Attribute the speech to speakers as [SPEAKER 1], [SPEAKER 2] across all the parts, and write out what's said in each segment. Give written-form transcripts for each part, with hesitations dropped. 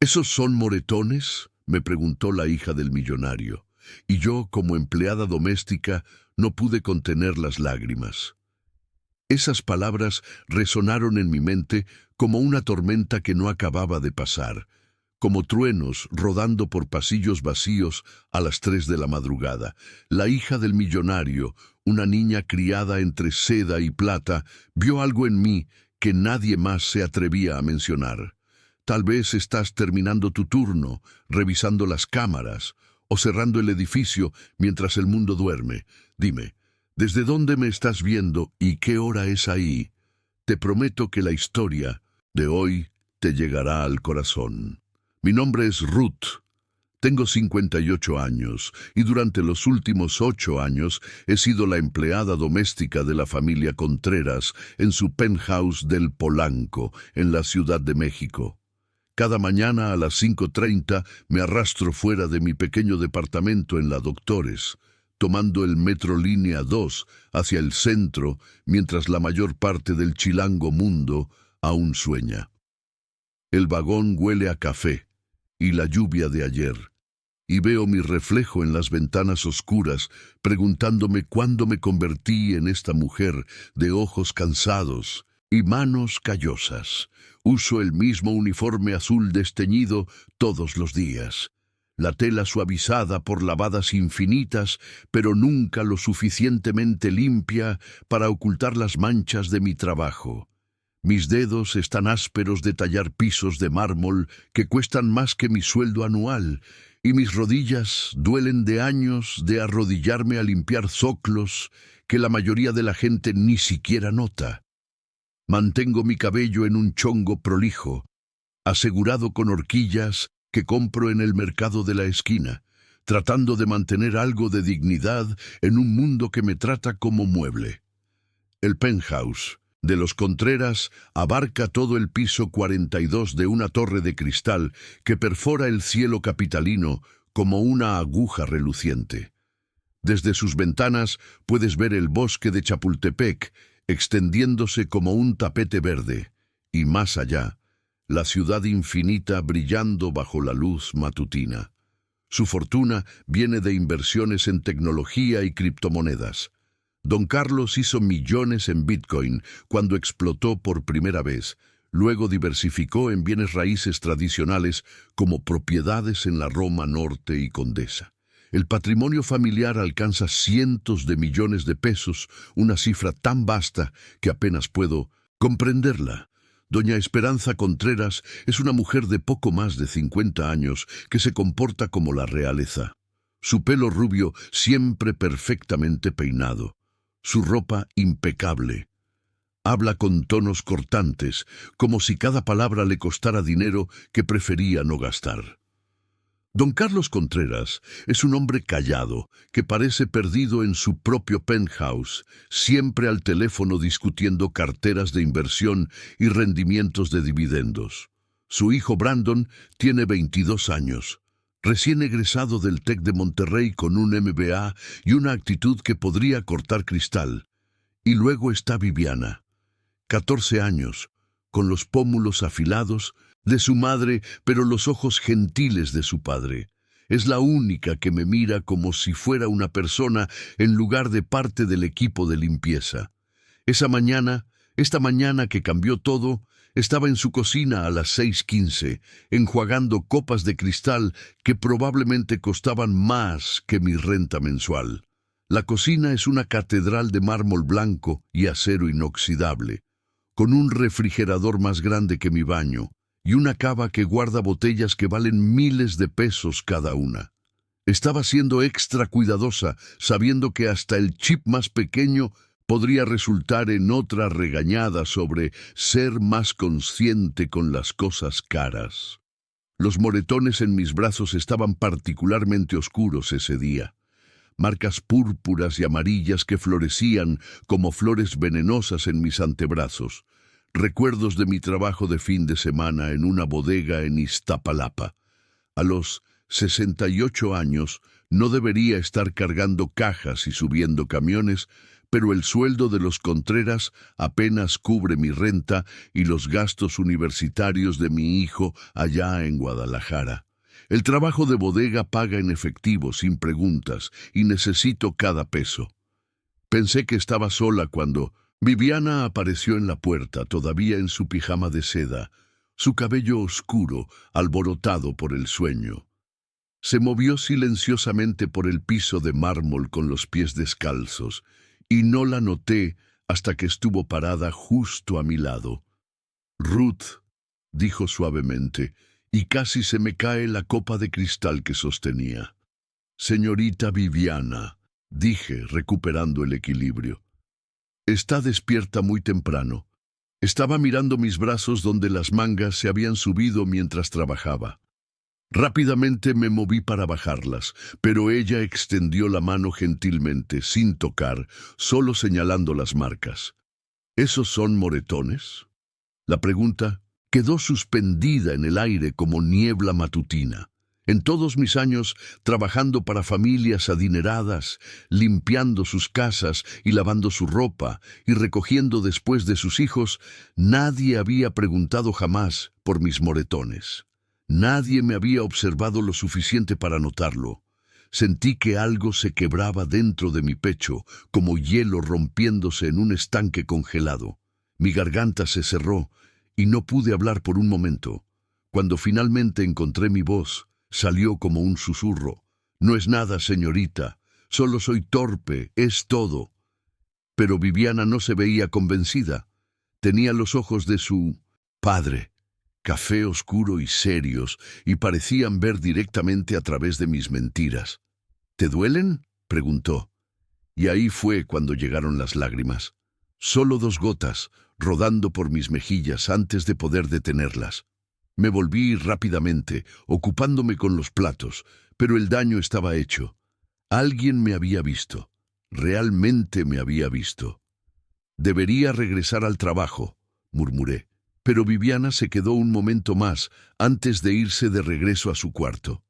[SPEAKER 1] ¿Esos son moretones?, me preguntó la hija del millonario, y yo, como empleada doméstica, no pude contener las lágrimas. Esas palabras resonaron en mi mente como una tormenta que no acababa de pasar, como truenos rodando por pasillos vacíos a las 3 de la madrugada. La hija del millonario, una niña criada entre seda y plata, vio algo en mí que nadie más se atrevía a mencionar. Tal vez estás terminando tu turno, revisando las cámaras o cerrando el edificio mientras el mundo duerme. Dime, ¿desde dónde me estás viendo y qué hora es ahí? Te prometo que la historia de hoy te llegará al corazón. Mi nombre es Ruth. Tengo 58 años y durante los últimos 8 años he sido la empleada doméstica de la familia Contreras en su penthouse del Polanco, en la Ciudad de México. Cada mañana a las 5:30 me arrastro fuera de mi pequeño departamento en la Doctores, tomando el metro línea 2 hacia el centro, mientras la mayor parte del chilango mundo aún sueña. El vagón huele a café y la lluvia de ayer, y veo mi reflejo en las ventanas oscuras, preguntándome cuándo me convertí en esta mujer de ojos cansados y manos callosas. Uso el mismo uniforme azul desteñido todos los días. La tela suavizada por lavadas infinitas, pero nunca lo suficientemente limpia para ocultar las manchas de mi trabajo. Mis dedos están ásperos de tallar pisos de mármol que cuestan más que mi sueldo anual, y mis rodillas duelen de años de arrodillarme a limpiar zoclos que la mayoría de la gente ni siquiera nota. Mantengo mi cabello en un chongo prolijo, asegurado con horquillas que compro en el mercado de la esquina, tratando de mantener algo de dignidad en un mundo que me trata como mueble. El penthouse de los Contreras abarca todo el piso 42 de una torre de cristal que perfora el cielo capitalino como una aguja reluciente. Desde sus ventanas puedes ver el bosque de Chapultepec extendiéndose como un tapete verde, y más allá, la ciudad infinita brillando bajo la luz matutina. Su fortuna viene de inversiones en tecnología y criptomonedas. Don Carlos hizo millones en Bitcoin cuando explotó por primera vez. Luego diversificó en bienes raíces tradicionales como propiedades en la Roma Norte y Condesa. El patrimonio familiar alcanza cientos de millones de pesos, una cifra tan vasta que apenas puedo comprenderla. Doña Esperanza Contreras es una mujer de poco más de 50 años que se comporta como la realeza. Su pelo rubio siempre perfectamente peinado. Su ropa impecable. Habla con tonos cortantes, como si cada palabra le costara dinero que prefería no gastar. Don Carlos Contreras es un hombre callado, que parece perdido en su propio penthouse, siempre al teléfono discutiendo carteras de inversión y rendimientos de dividendos. Su hijo Brandon tiene 22 años, recién egresado del TEC de Monterrey con un MBA y una actitud que podría cortar cristal. Y luego está Viviana, 14 años, con los pómulos afilados de su madre, pero los ojos gentiles de su padre. Es la única que me mira como si fuera una persona en lugar de parte del equipo de limpieza. Esta mañana que cambió todo, estaba en su cocina a las 6:15, enjuagando copas de cristal que probablemente costaban más que mi renta mensual. La cocina es una catedral de mármol blanco y acero inoxidable, con un refrigerador más grande que mi baño, y una cava que guarda botellas que valen miles de pesos cada una. Estaba siendo extra cuidadosa, sabiendo que hasta el chip más pequeño podría resultar en otra regañada sobre ser más consciente con las cosas caras. Los moretones en mis brazos estaban particularmente oscuros ese día. Marcas púrpuras y amarillas que florecían como flores venenosas en mis antebrazos. Recuerdos de mi trabajo de fin de semana en una bodega en Iztapalapa. A los 68 años no debería estar cargando cajas y subiendo camiones, pero el sueldo de los Contreras apenas cubre mi renta y los gastos universitarios de mi hijo allá en Guadalajara. El trabajo de bodega paga en efectivo, sin preguntas, y necesito cada peso. Pensé que estaba sola cuando Viviana apareció en la puerta, todavía en su pijama de seda, su cabello oscuro, alborotado por el sueño. Se movió silenciosamente por el piso de mármol con los pies descalzos, y no la noté hasta que estuvo parada justo a mi lado. «Ruth», dijo suavemente, y casi se me cae la copa de cristal que sostenía. «Señorita Viviana», dije, recuperando el equilibrio. «Está despierta muy temprano». Estaba mirando mis brazos donde las mangas se habían subido mientras trabajaba. Rápidamente me moví para bajarlas, pero ella extendió la mano gentilmente, sin tocar, solo señalando las marcas. ¿Esos son moretones? La pregunta quedó suspendida en el aire como niebla matutina. En todos mis años trabajando para familias adineradas, limpiando sus casas y lavando su ropa y recogiendo después de sus hijos, nadie había preguntado jamás por mis moretones. Nadie me había observado lo suficiente para notarlo. Sentí que algo se quebraba dentro de mi pecho, como hielo rompiéndose en un estanque congelado. Mi garganta se cerró y no pude hablar por un momento. Cuando finalmente encontré mi voz, salió como un susurro. «No es nada, señorita. Solo soy torpe, es todo». Pero Viviana no se veía convencida. Tenía los ojos de su padre, café oscuro y serios, y parecían ver directamente a través de mis mentiras. «¿Te duelen?», preguntó. Y ahí fue cuando llegaron las lágrimas. Solo 2 gotas, rodando por mis mejillas antes de poder detenerlas. Me volví rápidamente, ocupándome con los platos, pero el daño estaba hecho. Alguien me había visto. Realmente me había visto. «Debería regresar al trabajo», murmuré. Pero Viviana se quedó un momento más antes de irse de regreso a su cuarto.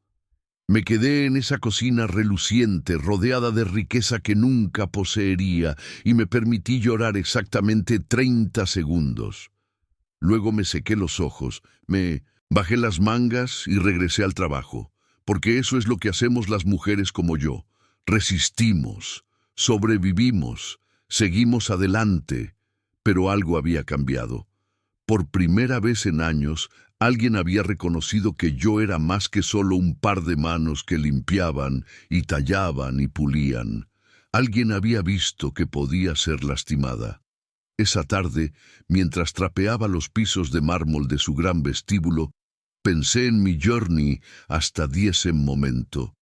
[SPEAKER 1] Me quedé en esa cocina reluciente, rodeada de riqueza que nunca poseería, y me permití llorar exactamente 30 segundos. Luego me sequé los ojos, me bajé las mangas y regresé al trabajo, porque eso es lo que hacemos las mujeres como yo. Resistimos, sobrevivimos, seguimos adelante, pero algo había cambiado. Por primera vez en años, alguien había reconocido que yo era más que solo un par de manos que limpiaban y tallaban y pulían. Alguien había visto que podía ser lastimada. Esa tarde, mientras trapeaba los pisos de mármol de su gran vestíbulo, pensé en mi journey hasta 10 en momento.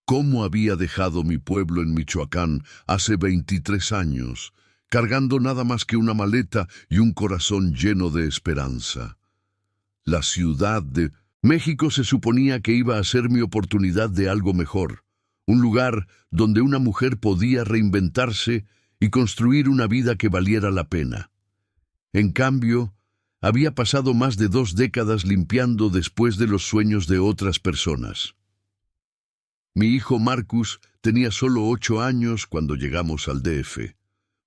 [SPEAKER 1] ¿Cómo había dejado mi pueblo en Michoacán hace 23 años, cargando nada más que una maleta y un corazón lleno de esperanza? La Ciudad de México se suponía que iba a ser mi oportunidad de algo mejor, un lugar donde una mujer podía reinventarse y construir una vida que valiera la pena. En cambio, había pasado más de 2 décadas limpiando después de los sueños de otras personas. Mi hijo Marcus tenía solo 8 años cuando llegamos al DF.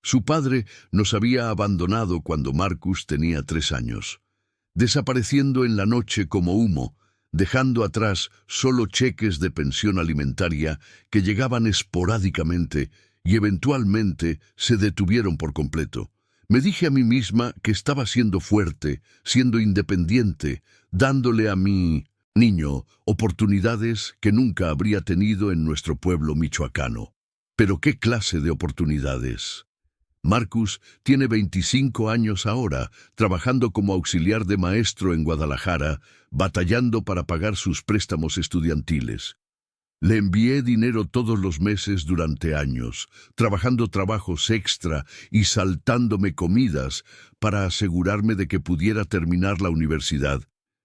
[SPEAKER 1] Su padre nos había abandonado cuando Marcus tenía 3 años, desapareciendo en la noche como humo, dejando atrás solo cheques de pensión alimentaria que llegaban esporádicamente y eventualmente se detuvieron por completo. Me dije a mí misma que estaba siendo fuerte, siendo independiente, dándole a mi niño oportunidades que nunca habría tenido en nuestro pueblo michoacano. Pero ¿qué clase de oportunidades? Marcus tiene 25 años ahora, trabajando como auxiliar de maestro en Guadalajara, batallando para pagar sus préstamos estudiantiles. Le envié dinero todos los meses durante años, trabajando trabajos extra y saltándome comidas para asegurarme de que pudiera terminar la universidad.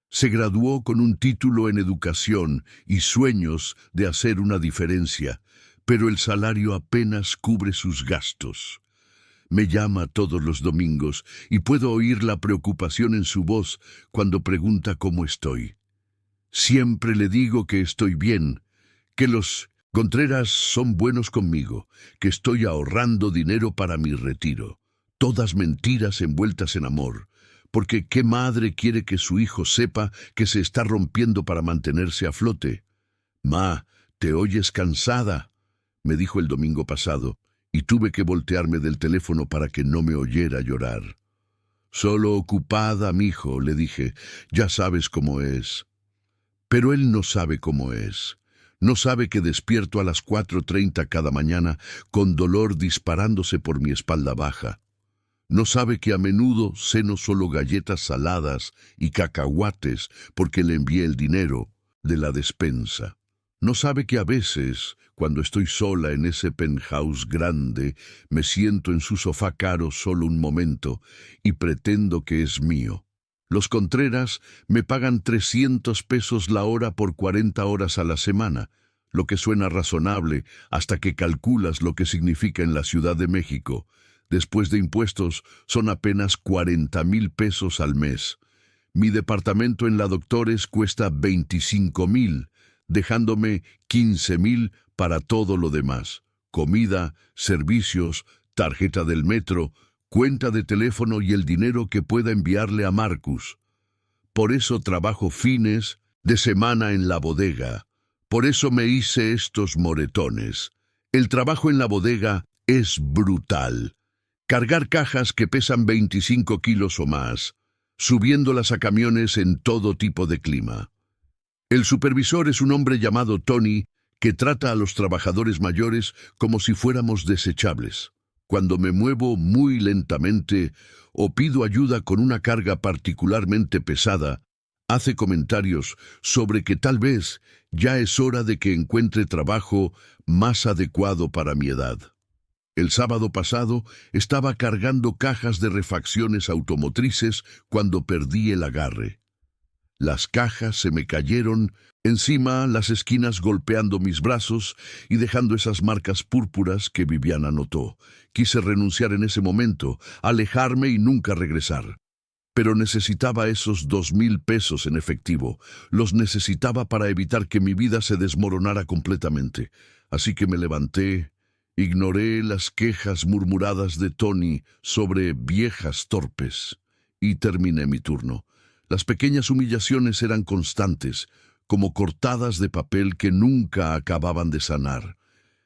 [SPEAKER 1] Se graduó con un título en educación y sueños de hacer una diferencia, pero el salario apenas cubre sus gastos. Me llama todos los domingos y puedo oír la preocupación en su voz cuando pregunta cómo estoy. Siempre le digo que estoy bien, que los Contreras son buenos conmigo, que estoy ahorrando dinero para mi retiro. Todas mentiras envueltas en amor, porque ¿qué madre quiere que su hijo sepa que se está rompiendo para mantenerse a flote? Ma, te oyes cansada, me dijo el domingo pasado, y tuve que voltearme del teléfono para que no me oyera llorar. Solo ocupada, mijo, le dije, ya sabes cómo es. Pero él no sabe cómo es. No sabe que despierto a las 4:30 cada mañana con dolor disparándose por mi espalda baja. No sabe que a menudo ceno solo galletas saladas y cacahuates porque le envié el dinero de la despensa. No sabe que a veces, cuando estoy sola en ese penthouse grande, me siento en su sofá caro solo un momento y pretendo que es mío. Los Contreras me pagan 300 pesos la hora por 40 horas a la semana, lo que suena razonable hasta que calculas lo que significa en la Ciudad de México. Después de impuestos, son apenas 40,000 pesos al mes. Mi departamento en la Doctores cuesta 25,000, dejándome 15,000 para todo lo demás. Comida, servicios, tarjeta del metro, cuenta de teléfono y el dinero que pueda enviarle a Marcus. Por eso trabajo fines de semana en la bodega. Por eso me hice estos moretones. El trabajo en la bodega es brutal. Cargar cajas que pesan 25 kilos o más, subiéndolas a camiones en todo tipo de clima. El supervisor es un hombre llamado Tony que trata a los trabajadores mayores como si fuéramos desechables. Cuando me muevo muy lentamente o pido ayuda con una carga particularmente pesada, hace comentarios sobre que tal vez ya es hora de que encuentre trabajo más adecuado para mi edad. El sábado pasado estaba cargando cajas de refacciones automotrices cuando perdí el agarre. Las cajas se me cayeron encima, las esquinas golpeando mis brazos y dejando esas marcas púrpuras que Viviana notó. Quise renunciar en ese momento, alejarme y nunca regresar. Pero necesitaba esos 2,000 pesos en efectivo. Los necesitaba para evitar que mi vida se desmoronara completamente. Así que me levanté, ignoré las quejas murmuradas de Tony sobre viejas torpes y terminé mi turno. Las pequeñas humillaciones eran constantes, como cortadas de papel que nunca acababan de sanar.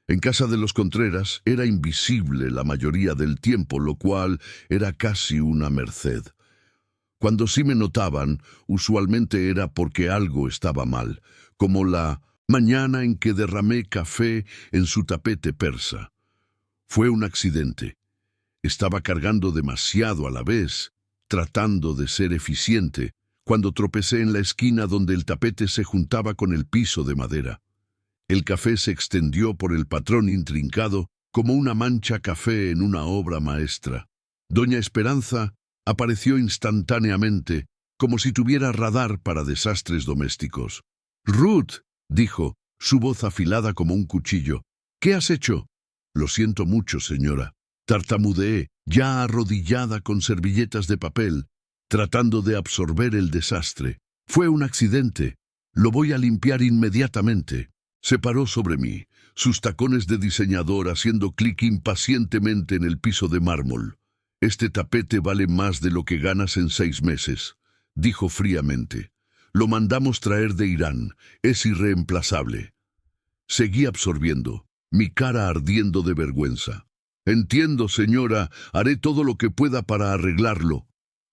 [SPEAKER 1] En casa de los Contreras era invisible la mayoría del tiempo, lo cual era casi una merced. Cuando sí me notaban, usualmente era porque algo estaba mal, como la mañana en que derramé café en su tapete persa. Fue un accidente. Estaba cargando demasiado a la vez, tratando de ser eficiente, cuando tropecé en la esquina donde el tapete se juntaba con el piso de madera. El café se extendió por el patrón intrincado como una mancha café en una obra maestra. Doña Esperanza apareció instantáneamente, como si tuviera radar para desastres domésticos. «Ruth», dijo, su voz afilada como un cuchillo, «¿qué has hecho?» «Lo siento mucho, señora», tartamudeé, ya arrodillada con servilletas de papel, tratando de absorber el desastre. «Fue un accidente. Lo voy a limpiar inmediatamente». Se paró sobre mí, sus tacones de diseñador haciendo clic impacientemente en el piso de mármol. «Este tapete vale más de lo que ganas en 6 meses», dijo fríamente. «Lo mandamos traer de Irán. Es irreemplazable». Seguí absorbiendo, mi cara ardiendo de vergüenza. «Entiendo, señora. Haré todo lo que pueda para arreglarlo».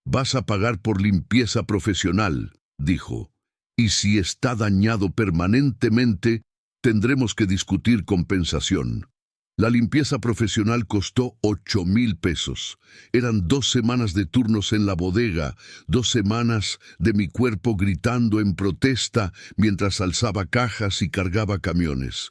[SPEAKER 1] «Vas a pagar por limpieza profesional», dijo. «Y si está dañado permanentemente, tendremos que discutir compensación». La limpieza profesional costó 8,000 pesos. Eran 2 semanas de turnos en la bodega, 2 semanas de mi cuerpo gritando en protesta mientras alzaba cajas y cargaba camiones.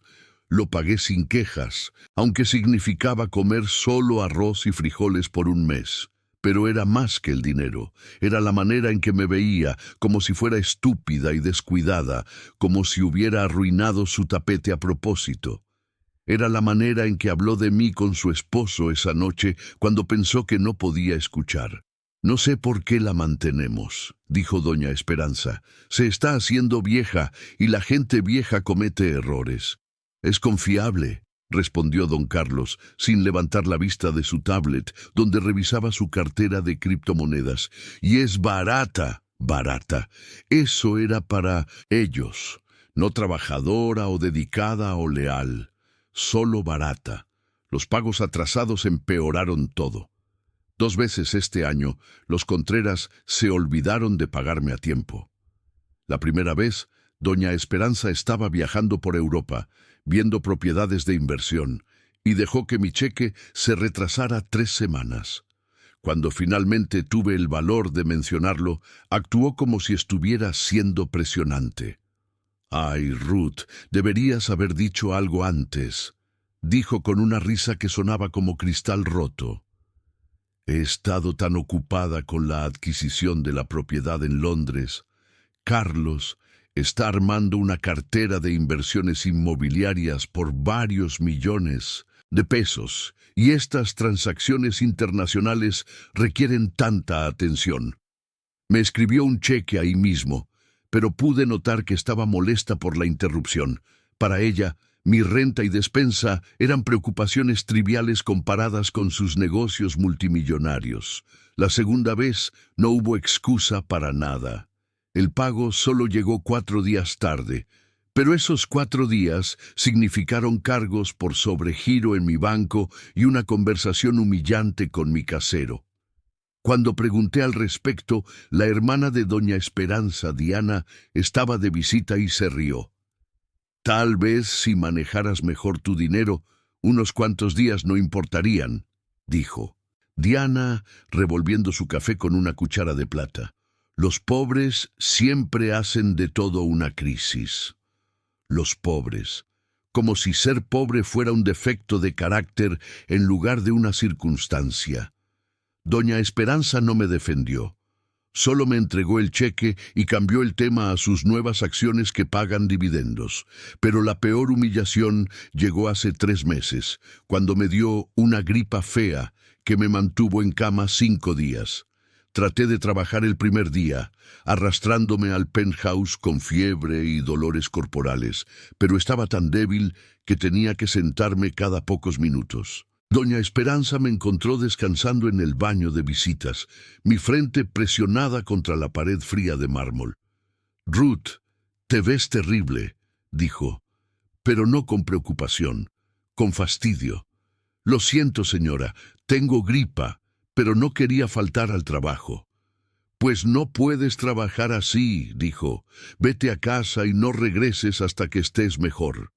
[SPEAKER 1] Lo pagué sin quejas, aunque significaba comer solo arroz y frijoles por un mes. Pero era más que el dinero, era la manera en que me veía, como si fuera estúpida y descuidada, como si hubiera arruinado su tapete a propósito. Era la manera en que habló de mí con su esposo esa noche cuando pensó que no podía escuchar. «No sé por qué la mantenemos», dijo doña Esperanza. «Se está haciendo vieja y la gente vieja comete errores. Es confiable, respondió don Carlos, sin levantar la vista de su tablet, donde revisaba su cartera de criptomonedas. Y es barata, barata. Eso era para ellos, no trabajadora o dedicada o leal, solo barata. Los pagos atrasados empeoraron todo. 2 veces este año, los Contreras se olvidaron de pagarme a tiempo. La primera vez, doña Esperanza estaba viajando por Europa, viendo propiedades de inversión, y dejó que mi cheque se retrasara 3 semanas. Cuando finalmente tuve el valor de mencionarlo, actuó como si estuviera siendo presionante. «Ay, Ruth, deberías haber dicho algo antes», dijo con una risa que sonaba como cristal roto. «He estado tan ocupada con la adquisición de la propiedad en Londres. Carlos está armando una cartera de inversiones inmobiliarias por varios millones de pesos, y estas transacciones internacionales requieren tanta atención. Me escribió un cheque ahí mismo, pero pude notar que estaba molesta por la interrupción. Para ella, mi renta y despensa eran preocupaciones triviales comparadas con sus negocios multimillonarios. La segunda vez no hubo excusa para nada. El pago solo llegó 4 días tarde, pero esos 4 días significaron cargos por sobregiro en mi banco y una conversación humillante con mi casero. Cuando pregunté al respecto, la hermana de doña Esperanza, Diana, estaba de visita y se rió. «Tal vez si manejaras mejor tu dinero, unos cuantos días no importarían», dijo. Diana, revolviendo su café con una cuchara de plata. «Los pobres siempre hacen de todo una crisis. Los pobres, como si ser pobre fuera un defecto de carácter en lugar de una circunstancia». Doña Esperanza no me defendió. Solo me entregó el cheque y cambió el tema a sus nuevas acciones que pagan dividendos. Pero la peor humillación llegó hace 3 meses, cuando me dio una gripa fea que me mantuvo en cama 5 días. Traté de trabajar el primer día, arrastrándome al penthouse con fiebre y dolores corporales, pero estaba tan débil que tenía que sentarme cada pocos minutos. Doña Esperanza me encontró descansando en el baño de visitas, mi frente presionada contra la pared fría de mármol. «Ruth, te ves terrible», dijo, pero no con preocupación, con fastidio. «Lo siento, señora, tengo gripa, pero no quería faltar al trabajo». «Pues no puedes trabajar así», dijo. «Vete a casa y no regreses hasta que estés mejor».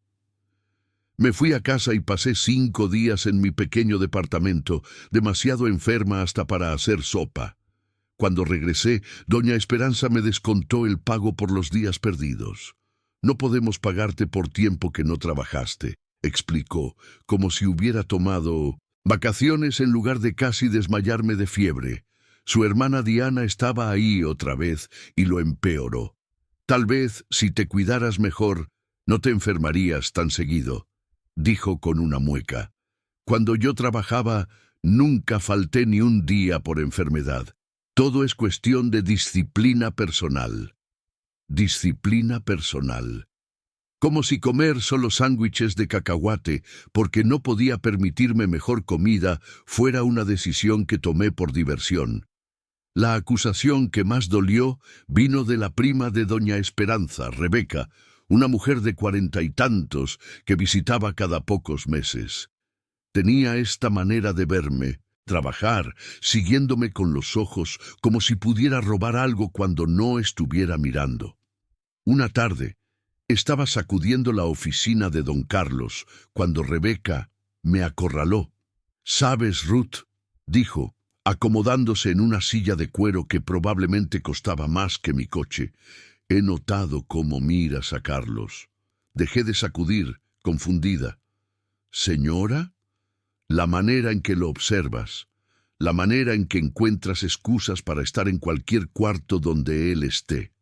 [SPEAKER 1] Me fui a casa y pasé 5 días en mi pequeño departamento, demasiado enferma hasta para hacer sopa. Cuando regresé, doña Esperanza me descontó el pago por los días perdidos. «No podemos pagarte por tiempo que no trabajaste», explicó, como si hubiera tomado vacaciones en lugar de casi desmayarme de fiebre. Su hermana Diana estaba ahí otra vez y lo empeoró. «Tal vez, si te cuidaras mejor, no te enfermarías tan seguido», dijo con una mueca. «Cuando yo trabajaba, nunca falté ni un día por enfermedad. Todo es cuestión de disciplina personal». Disciplina personal. Como si comer solo sándwiches de cacahuate, porque no podía permitirme mejor comida, fuera una decisión que tomé por diversión. La acusación que más dolió vino de la prima de doña Esperanza, Rebeca, una mujer de 40 y tantos que visitaba cada pocos meses. Tenía esta manera de verme, trabajar, siguiéndome con los ojos como si pudiera robar algo cuando no estuviera mirando. Una tarde, estaba sacudiendo la oficina de don Carlos cuando Rebeca me acorraló. «¿Sabes, Ruth?», dijo, acomodándose en una silla de cuero que probablemente costaba más que mi coche. «He notado cómo miras a Carlos». Dejé de sacudir, confundida. «¿Señora?» «La manera en que lo observas, la manera en que encuentras excusas para estar en cualquier cuarto donde él esté».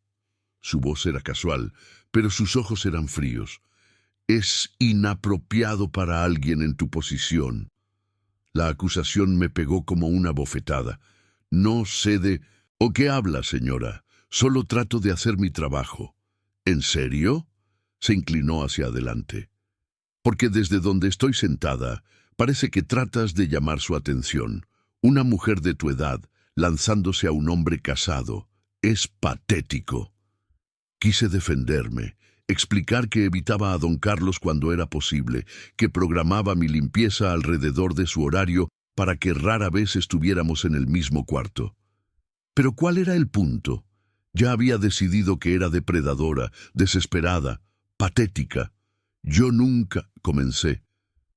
[SPEAKER 1] Su voz era casual, pero sus ojos eran fríos. «Es inapropiado para alguien en tu posición». La acusación me pegó como una bofetada. «No sé de... ¿O qué habla, señora? Solo trato de hacer mi trabajo». «¿En serio?». Se inclinó hacia adelante. Porque desde donde estoy sentada, parece que tratas de llamar su atención. Una mujer de tu edad, lanzándose a un hombre casado. Es patético. Quise defenderme, explicar que evitaba a don Carlos cuando era posible, que programaba mi limpieza alrededor de su horario para que rara vez estuviéramos en el mismo cuarto. Pero ¿cuál era el punto? Ya había decidido que era depredadora, desesperada, patética. Yo nunca, comencé.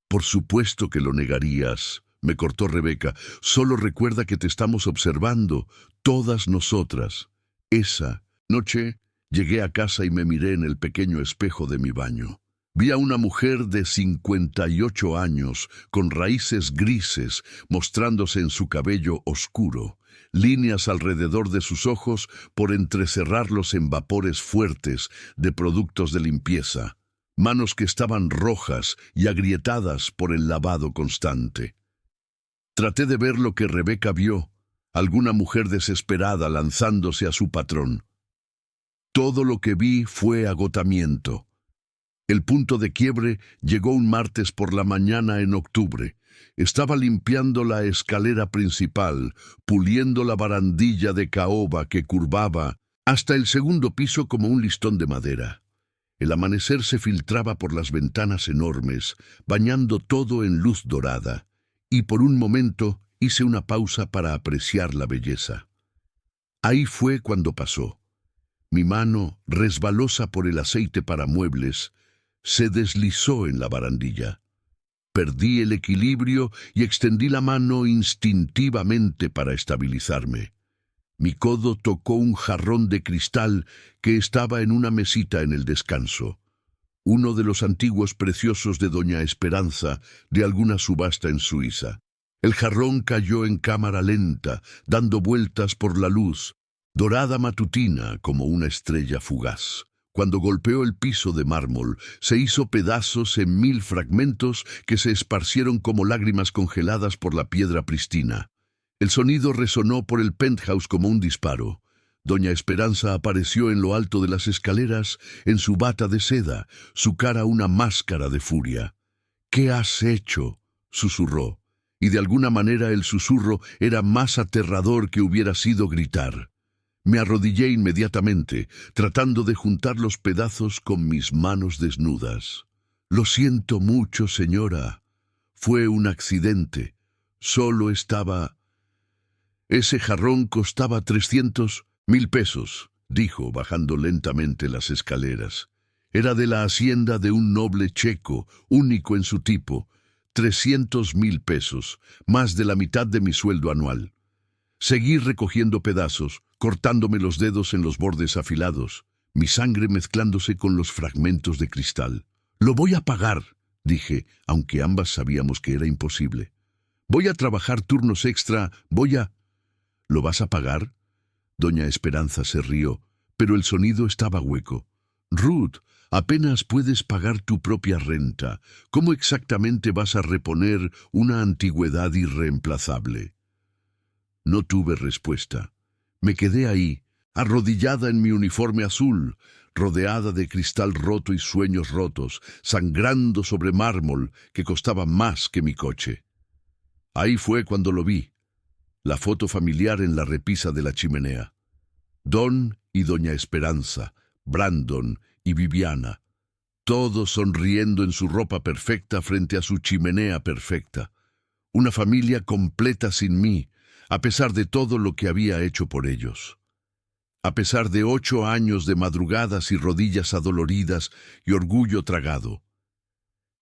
[SPEAKER 1] Por supuesto que lo negarías, me cortó Rebeca. Solo recuerda que te estamos observando, todas nosotras. Esa noche llegué a casa y me miré en el pequeño espejo de mi baño. Vi a una mujer de 58 años, con raíces grises, mostrándose en su cabello oscuro, líneas alrededor de sus ojos por entrecerrarlos en vapores fuertes de productos de limpieza, manos que estaban rojas y agrietadas por el lavado constante. Traté de ver lo que Rebeca vio, alguna mujer desesperada lanzándose a su patrón. Todo lo que vi fue agotamiento. El punto de quiebre llegó un martes por la mañana en octubre. Estaba limpiando la escalera principal, puliendo la barandilla de caoba que curvaba hasta el segundo piso como un listón de madera. El amanecer se filtraba por las ventanas enormes, bañando todo en luz dorada, y por un momento hice una pausa para apreciar la belleza. Ahí fue cuando pasó. Mi mano, resbalosa por el aceite para muebles, se deslizó en la barandilla. Perdí el equilibrio y extendí la mano instintivamente para estabilizarme. Mi codo tocó un jarrón de cristal que estaba en una mesita en el descanso, uno de los antiguos preciosos de Doña Esperanza de alguna subasta en Suiza. El jarrón cayó en cámara lenta, dando vueltas por la luz, dorada matutina como una estrella fugaz. Cuando golpeó el piso de mármol, se hizo pedazos en 1000 fragmentos que se esparcieron como lágrimas congeladas por la piedra pristina. El sonido resonó por el penthouse como un disparo. Doña Esperanza apareció en lo alto de las escaleras, en su bata de seda, su cara una máscara de furia. «¿Qué has hecho?», susurró, y de alguna manera el susurro era más aterrador que hubiera sido gritar. Me arrodillé inmediatamente, tratando de juntar los pedazos con mis manos desnudas. «Lo siento mucho, señora. Fue un accidente. Solo estaba...» «Ese jarrón costaba 300.000 pesos», dijo, bajando lentamente las escaleras. «Era de la hacienda de un noble checo, único en su tipo. 300.000 pesos, más de la mitad de mi sueldo anual». Seguí recogiendo pedazos, cortándome los dedos en los bordes afilados, mi sangre mezclándose con los fragmentos de cristal. «Lo voy a pagar», dije, aunque ambas sabíamos que era imposible. «Voy a trabajar turnos extra, voy a...» «¿Lo vas a pagar?». Doña Esperanza se rió, pero el sonido estaba hueco. «Ruth, apenas puedes pagar tu propia renta. ¿Cómo exactamente vas a reponer una antigüedad irreemplazable?». No tuve respuesta. Me quedé ahí, arrodillada en mi uniforme azul, rodeada de cristal roto y sueños rotos, sangrando sobre mármol que costaba más que mi coche. Ahí fue cuando lo vi, la foto familiar en la repisa de la chimenea. Don y Doña Esperanza, Brandon y Viviana, todos sonriendo en su ropa perfecta frente a su chimenea perfecta. Una familia completa sin mí, a pesar de todo lo que había hecho por ellos. A pesar de 8 años de madrugadas y rodillas adoloridas y orgullo tragado.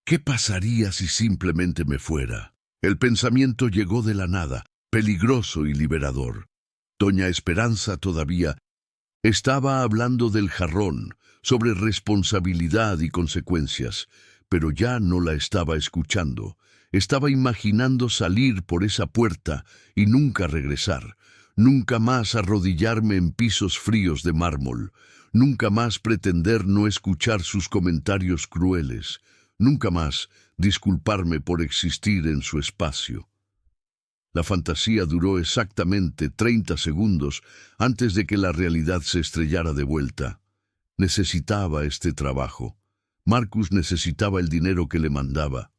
[SPEAKER 1] ¿Qué pasaría si simplemente me fuera? El pensamiento llegó de la nada, peligroso y liberador. Doña Esperanza todavía estaba hablando del jarrón, sobre responsabilidad y consecuencias, pero ya no la estaba escuchando. Estaba imaginando salir por esa puerta y nunca regresar, nunca más arrodillarme en pisos fríos de mármol, nunca más pretender no escuchar sus comentarios crueles, nunca más disculparme por existir en su espacio. La fantasía duró exactamente 30 segundos antes de que la realidad se estrellara de vuelta. Necesitaba este trabajo. Marcus necesitaba el dinero que le mandaba.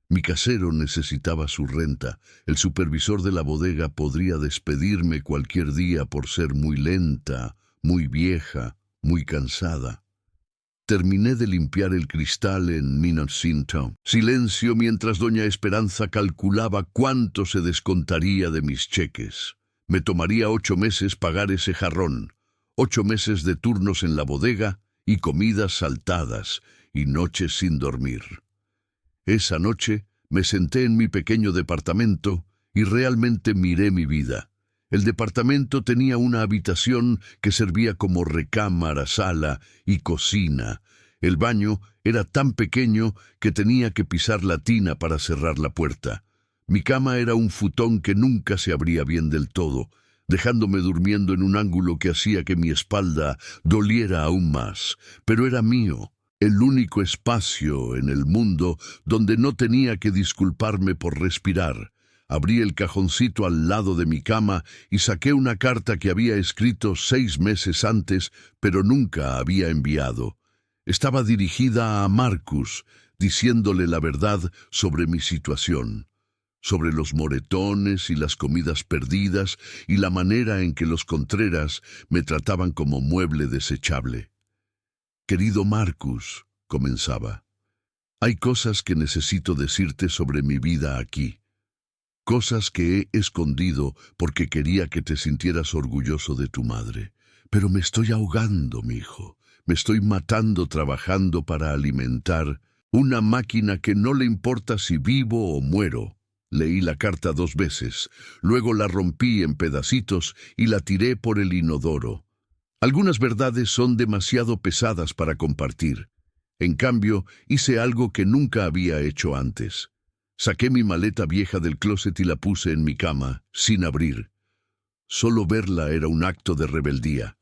[SPEAKER 1] Mi casero necesitaba su renta. El supervisor de la bodega podría despedirme cualquier día por ser muy lenta, muy vieja, muy cansada. Terminé de limpiar el cristal en Minocento. Silencio mientras doña Esperanza calculaba cuánto se descontaría de mis cheques. Me tomaría 8 meses pagar ese jarrón, 8 meses de turnos en la bodega y comidas saltadas y noches sin dormir. Esa noche me senté en mi pequeño departamento y realmente miré mi vida. El departamento tenía una habitación que servía como recámara, sala y cocina. El baño era tan pequeño que tenía que pisar la tina para cerrar la puerta. Mi cama era un futón que nunca se abría bien del todo, dejándome durmiendo en un ángulo que hacía que mi espalda doliera aún más. Pero era mío, el único espacio en el mundo donde no tenía que disculparme por respirar. Abrí el cajoncito al lado de mi cama y saqué una carta que había escrito 6 meses antes, pero nunca había enviado. Estaba dirigida a Marcus, diciéndole la verdad sobre mi situación, sobre los moretones y las comidas perdidas y la manera en que los Contreras me trataban como mueble desechable. «Querido Marcus», comenzaba, «hay cosas que necesito decirte sobre mi vida aquí. Cosas que he escondido porque quería que te sintieras orgulloso de tu madre. Pero me estoy ahogando, mi hijo. Me estoy matando trabajando para alimentar una máquina que no le importa si vivo o muero». Leí la carta 2 veces, luego la rompí en pedacitos y la tiré por el inodoro. Algunas verdades son demasiado pesadas para compartir. En cambio, hice algo que nunca había hecho antes. Saqué mi maleta vieja del closet y la puse en mi cama, sin abrir. Solo verla era un acto de rebeldía.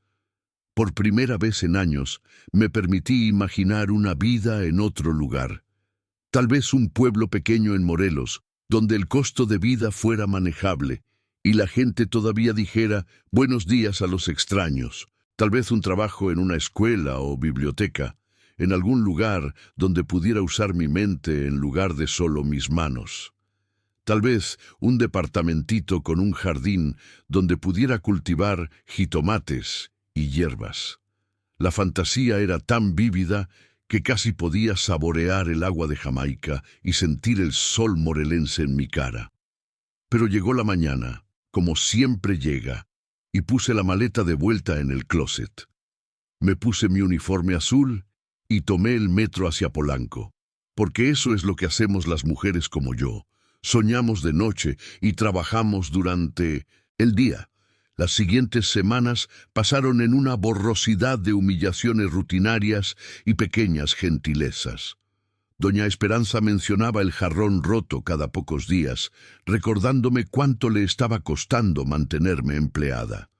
[SPEAKER 1] Por primera vez en años, me permití imaginar una vida en otro lugar. Tal vez un pueblo pequeño en Morelos, donde el costo de vida fuera manejable, y la gente todavía dijera buenos días a los extraños. Tal vez un trabajo en una escuela o biblioteca, en algún lugar donde pudiera usar mi mente en lugar de solo mis manos. Tal vez un departamentito con un jardín donde pudiera cultivar jitomates y hierbas. La fantasía era tan vívida que casi podía saborear el agua de Jamaica y sentir el sol morelense en mi cara. Pero llegó la mañana, como siempre llega, y puse la maleta de vuelta en el closet. Me puse mi uniforme azul y tomé el metro hacia Polanco, porque eso es lo que hacemos las mujeres como yo. Soñamos de noche y trabajamos durante el día. Las siguientes semanas pasaron en una borrosidad de humillaciones rutinarias y pequeñas gentilezas. Doña Esperanza mencionaba el jarrón roto cada pocos días, recordándome cuánto le estaba costando mantenerme empleada.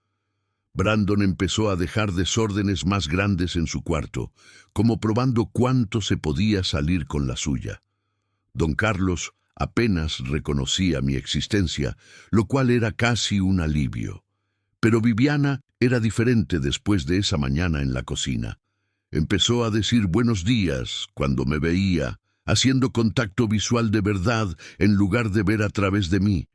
[SPEAKER 1] Brandon empezó a dejar desórdenes más grandes en su cuarto, como probando cuánto se podía salir con la suya. Don Carlos apenas reconocía mi existencia, lo cual era casi un alivio. Pero Viviana era diferente después de esa mañana en la cocina. Empezó a decir buenos días cuando me veía, haciendo contacto visual de verdad en lugar de ver a través de mí.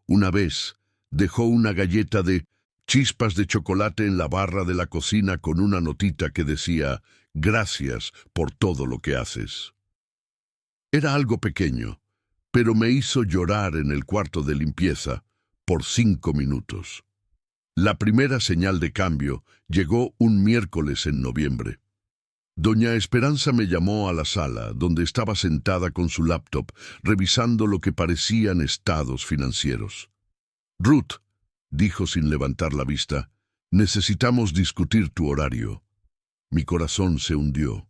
[SPEAKER 1] Una vez dejó una galleta de chispas de chocolate en la barra de la cocina con una notita que decía «Gracias por todo lo que haces». Era algo pequeño, pero me hizo llorar en el cuarto de limpieza por 5 minutos. La primera señal de cambio llegó un miércoles en noviembre. Doña Esperanza me llamó a la sala, donde estaba sentada con su laptop, revisando lo que parecían estados financieros. «Ruth», dijo sin levantar la vista, «necesitamos discutir tu horario». Mi corazón se hundió.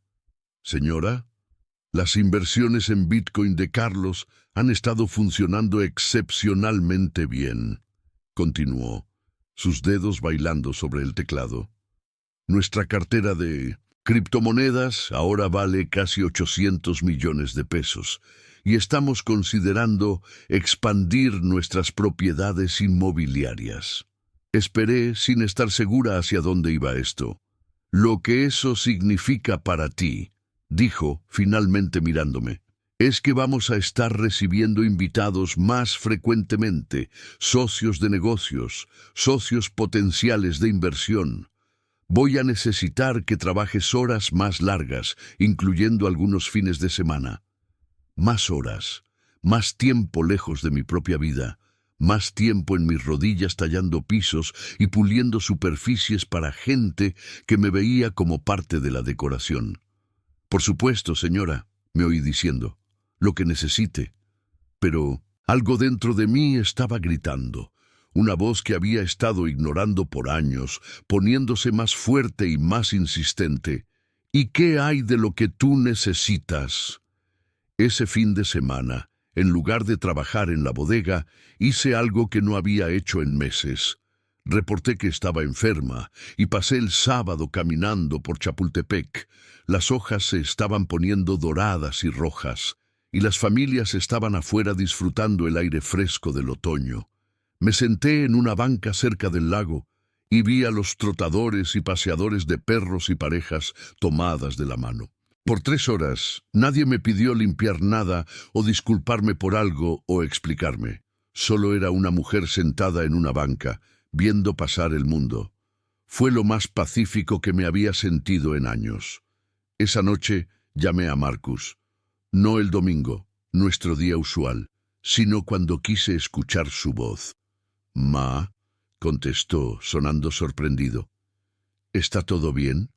[SPEAKER 1] «Señora, las inversiones en Bitcoin de Carlos han estado funcionando excepcionalmente bien», continuó, sus dedos bailando sobre el teclado. «Nuestra cartera de criptomonedas ahora vale casi 800 millones de pesos y estamos considerando expandir nuestras propiedades inmobiliarias». Esperé sin estar segura hacia dónde iba esto. «Lo que eso significa para ti», dijo, finalmente mirándome. Es que vamos a estar recibiendo invitados más frecuentemente, socios de negocios, socios potenciales de inversión. Voy a necesitar que trabajes horas más largas, incluyendo algunos fines de semana. Más horas, más tiempo lejos de mi propia vida, más tiempo en mis rodillas tallando pisos y puliendo superficies para gente que me veía como parte de la decoración. Por supuesto, señora, me oí diciendo, lo que necesite. Pero algo dentro de mí estaba gritando. Una voz que había estado ignorando por años, poniéndose más fuerte y más insistente. ¿Y qué hay de lo que tú necesitas? Ese fin de semana, en lugar de trabajar en la bodega, hice algo que no había hecho en meses. Reporté que estaba enferma y pasé el sábado caminando por Chapultepec. Las hojas se estaban poniendo doradas y rojas, y las familias estaban afuera disfrutando el aire fresco del otoño. Me senté en una banca cerca del lago y vi a los trotadores y paseadores de perros y parejas tomadas de la mano. Por 3 horas nadie me pidió limpiar nada o disculparme por algo o explicarme. Solo era una mujer sentada en una banca, viendo pasar el mundo. Fue lo más pacífico que me había sentido en años. Esa noche llamé a Marcus. No el domingo, nuestro día usual, sino cuando quise escuchar su voz. «Ma», contestó, sonando sorprendido. «¿Está todo bien?»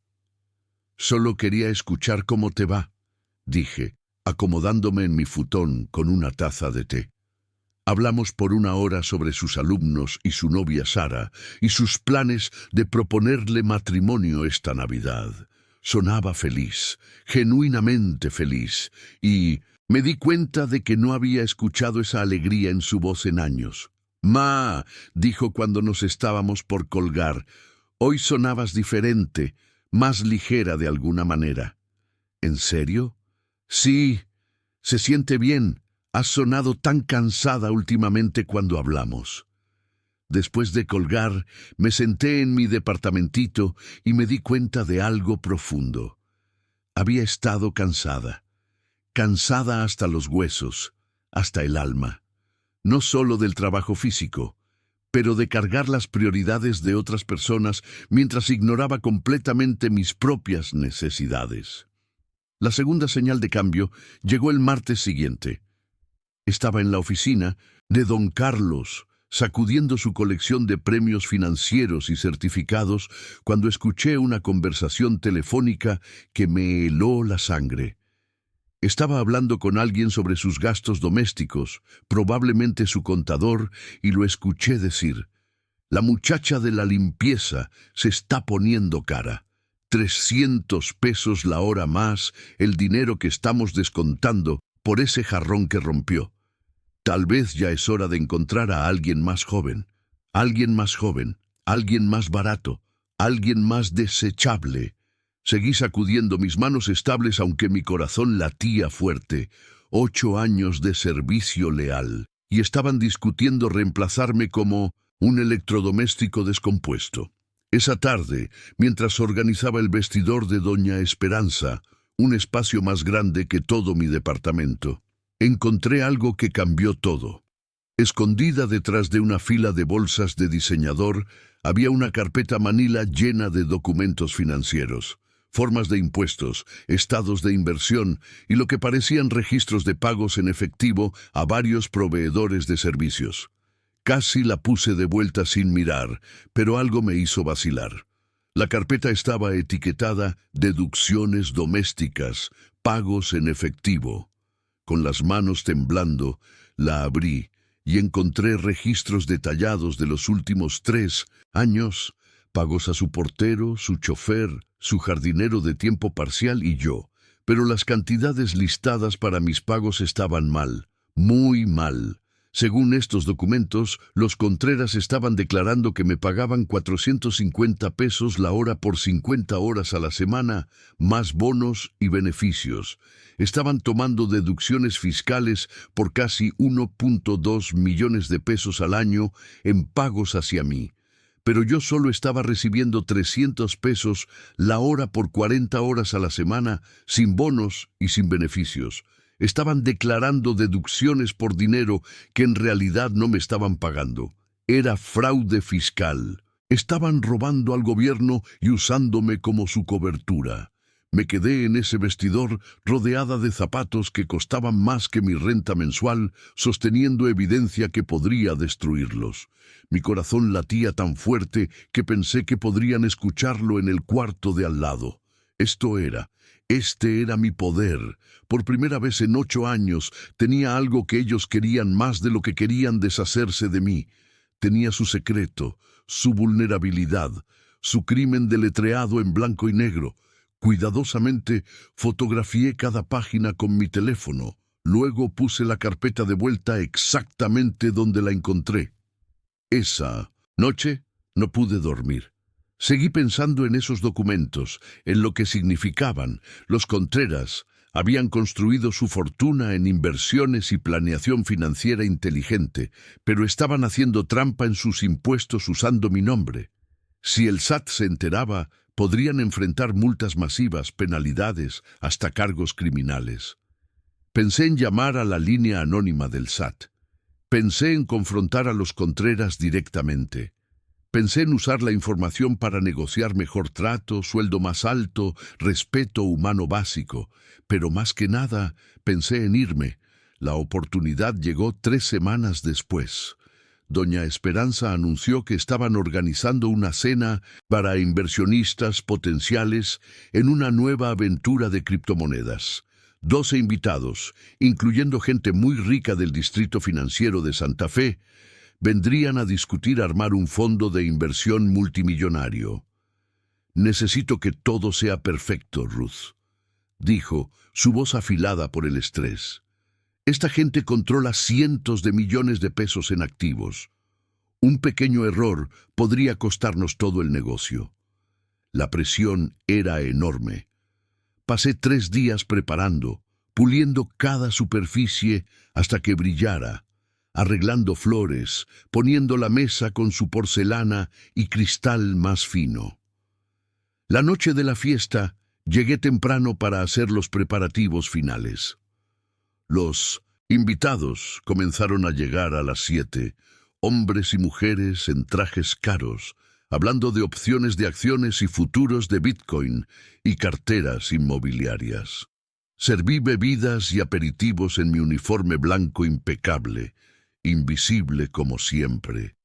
[SPEAKER 1] «Solo quería escuchar cómo te va», dije, acomodándome en mi futón con una taza de té. Hablamos por 1 hora sobre sus alumnos y su novia Sara, y sus planes de proponerle matrimonio esta Navidad. Sonaba feliz, genuinamente feliz, y me di cuenta de que no había escuchado esa alegría en su voz en años. «Ma», dijo cuando nos estábamos por colgar, «hoy sonabas diferente, más ligera de alguna manera». «¿En serio?» «Sí, se siente bien. Has sonado tan cansada últimamente cuando hablamos». Después de colgar, me senté en mi departamentito y me di cuenta de algo profundo. Había estado cansada. Cansada hasta los huesos, hasta el alma. No solo del trabajo físico, pero de cargar las prioridades de otras personas mientras ignoraba completamente mis propias necesidades. La segunda señal de cambio llegó el martes siguiente. Estaba en la oficina de don Carlos, sacudiendo su colección de premios financieros y certificados, cuando escuché una conversación telefónica que me heló la sangre. Estaba hablando con alguien sobre sus gastos domésticos, probablemente su contador, y lo escuché decir: «La muchacha de la limpieza se está poniendo cara. 300 pesos la hora más el dinero que estamos descontando por ese jarrón que rompió. Tal vez ya es hora de encontrar a alguien más joven, alguien más barato, alguien más desechable». Seguí sacudiendo mis manos estables aunque mi corazón latía fuerte. 8 años de servicio leal, y estaban discutiendo reemplazarme como un electrodoméstico descompuesto. Esa tarde, mientras organizaba el vestidor de doña Esperanza, un espacio más grande que todo mi departamento, encontré algo que cambió todo. Escondida detrás de una fila de bolsas de diseñador, había una carpeta manila llena de documentos financieros, formas de impuestos, estados de inversión y lo que parecían registros de pagos en efectivo a varios proveedores de servicios. Casi la puse de vuelta sin mirar, pero algo me hizo vacilar. La carpeta estaba etiquetada «Deducciones domésticas, pagos en efectivo». Con las manos temblando, la abrí y encontré registros detallados de los últimos 3 años, pagos a su portero, su chofer, su jardinero de tiempo parcial y yo. Pero las cantidades listadas para mis pagos estaban mal, muy mal. Según estos documentos, los Contreras estaban declarando que me pagaban 450 pesos la hora por 50 horas a la semana, más bonos y beneficios. Estaban tomando deducciones fiscales por casi 1.2 millones de pesos al año en pagos hacia mí. pero yo solo estaba recibiendo 300 pesos la hora por 40 horas a la semana, sin bonos y sin beneficios. Estaban declarando deducciones por dinero que en realidad no me estaban pagando. Era fraude fiscal. Estaban robando al gobierno y usándome como su cobertura. Me quedé en ese vestidor rodeada de zapatos que costaban más que mi renta mensual, sosteniendo evidencia que podría destruirlos. Mi corazón latía tan fuerte que pensé que podrían escucharlo en el cuarto de al lado. Este era mi poder. Por primera vez en 8 años tenía algo que ellos querían más de lo que querían deshacerse de mí. Tenía su secreto, su vulnerabilidad, su crimen deletreado en blanco y negro. Cuidadosamente fotografié cada página con mi teléfono. Luego puse la carpeta de vuelta exactamente donde la encontré. Esa noche no pude dormir. Seguí pensando en esos documentos, en lo que significaban. Los Contreras habían construido su fortuna en inversiones y planeación financiera inteligente, pero estaban haciendo trampa en sus impuestos usando mi nombre. Si el SAT se enteraba, podrían enfrentar multas masivas, penalidades, hasta cargos criminales. Pensé en llamar a la línea anónima del SAT. Pensé en confrontar a los Contreras directamente. Pensé en usar la información para negociar mejor trato, sueldo más alto, respeto humano básico. Pero más que nada, pensé en irme. La oportunidad llegó 3 semanas después. Doña Esperanza anunció que estaban organizando una cena para inversionistas potenciales en una nueva aventura de criptomonedas. 12 invitados, incluyendo gente muy rica del distrito financiero de Santa Fe, vendrían a discutir armar un fondo de inversión multimillonario. «Necesito que todo sea perfecto, Ruth», dijo, su voz afilada por el estrés. «Esta gente controla cientos de millones de pesos en activos. Un pequeño error podría costarnos todo el negocio». La presión era enorme. Pasé 3 días preparando, puliendo cada superficie hasta que brillara, arreglando flores, poniendo la mesa con su porcelana y cristal más fino. La noche de la fiesta, llegué temprano para hacer los preparativos finales. Los invitados comenzaron a llegar a las 7, hombres y mujeres en trajes caros, hablando de opciones de acciones y futuros de Bitcoin y carteras inmobiliarias. Serví bebidas y aperitivos en mi uniforme blanco impecable, invisible como siempre.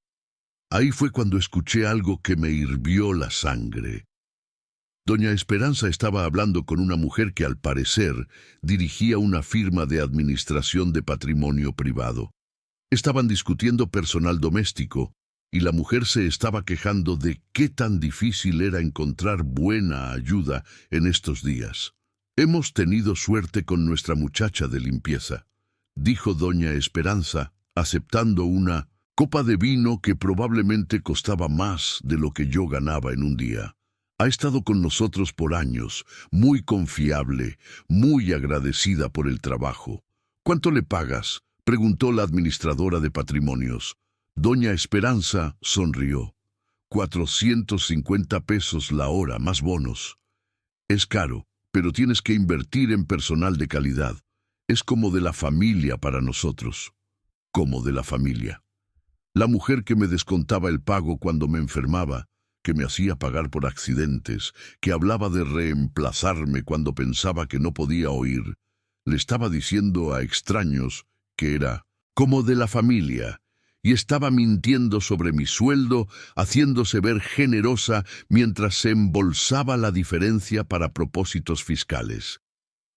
[SPEAKER 1] Ahí fue cuando escuché algo que me hirvió la sangre. Doña Esperanza estaba hablando con una mujer que al parecer dirigía una firma de administración de patrimonio privado. Estaban discutiendo personal doméstico y la mujer se estaba quejando de qué tan difícil era encontrar buena ayuda en estos días. «Hemos tenido suerte con nuestra muchacha de limpieza», dijo doña Esperanza, aceptando una copa de vino que probablemente costaba más de lo que yo ganaba en un día. «Ha estado con nosotros por años, muy confiable, muy agradecida por el trabajo». «¿Cuánto le pagas?», preguntó la administradora de patrimonios. Doña Esperanza sonrió. 450 pesos la hora, más bonos. «Es caro, pero tienes que invertir en personal de calidad. Es como de la familia para nosotros». «Como de la familia». La mujer que me descontaba el pago cuando me enfermaba, que me hacía pagar por accidentes, que hablaba de reemplazarme cuando pensaba que no podía oír, le estaba diciendo a extraños que era como de la familia, y estaba mintiendo sobre mi sueldo, haciéndose ver generosa mientras se embolsaba la diferencia para propósitos fiscales.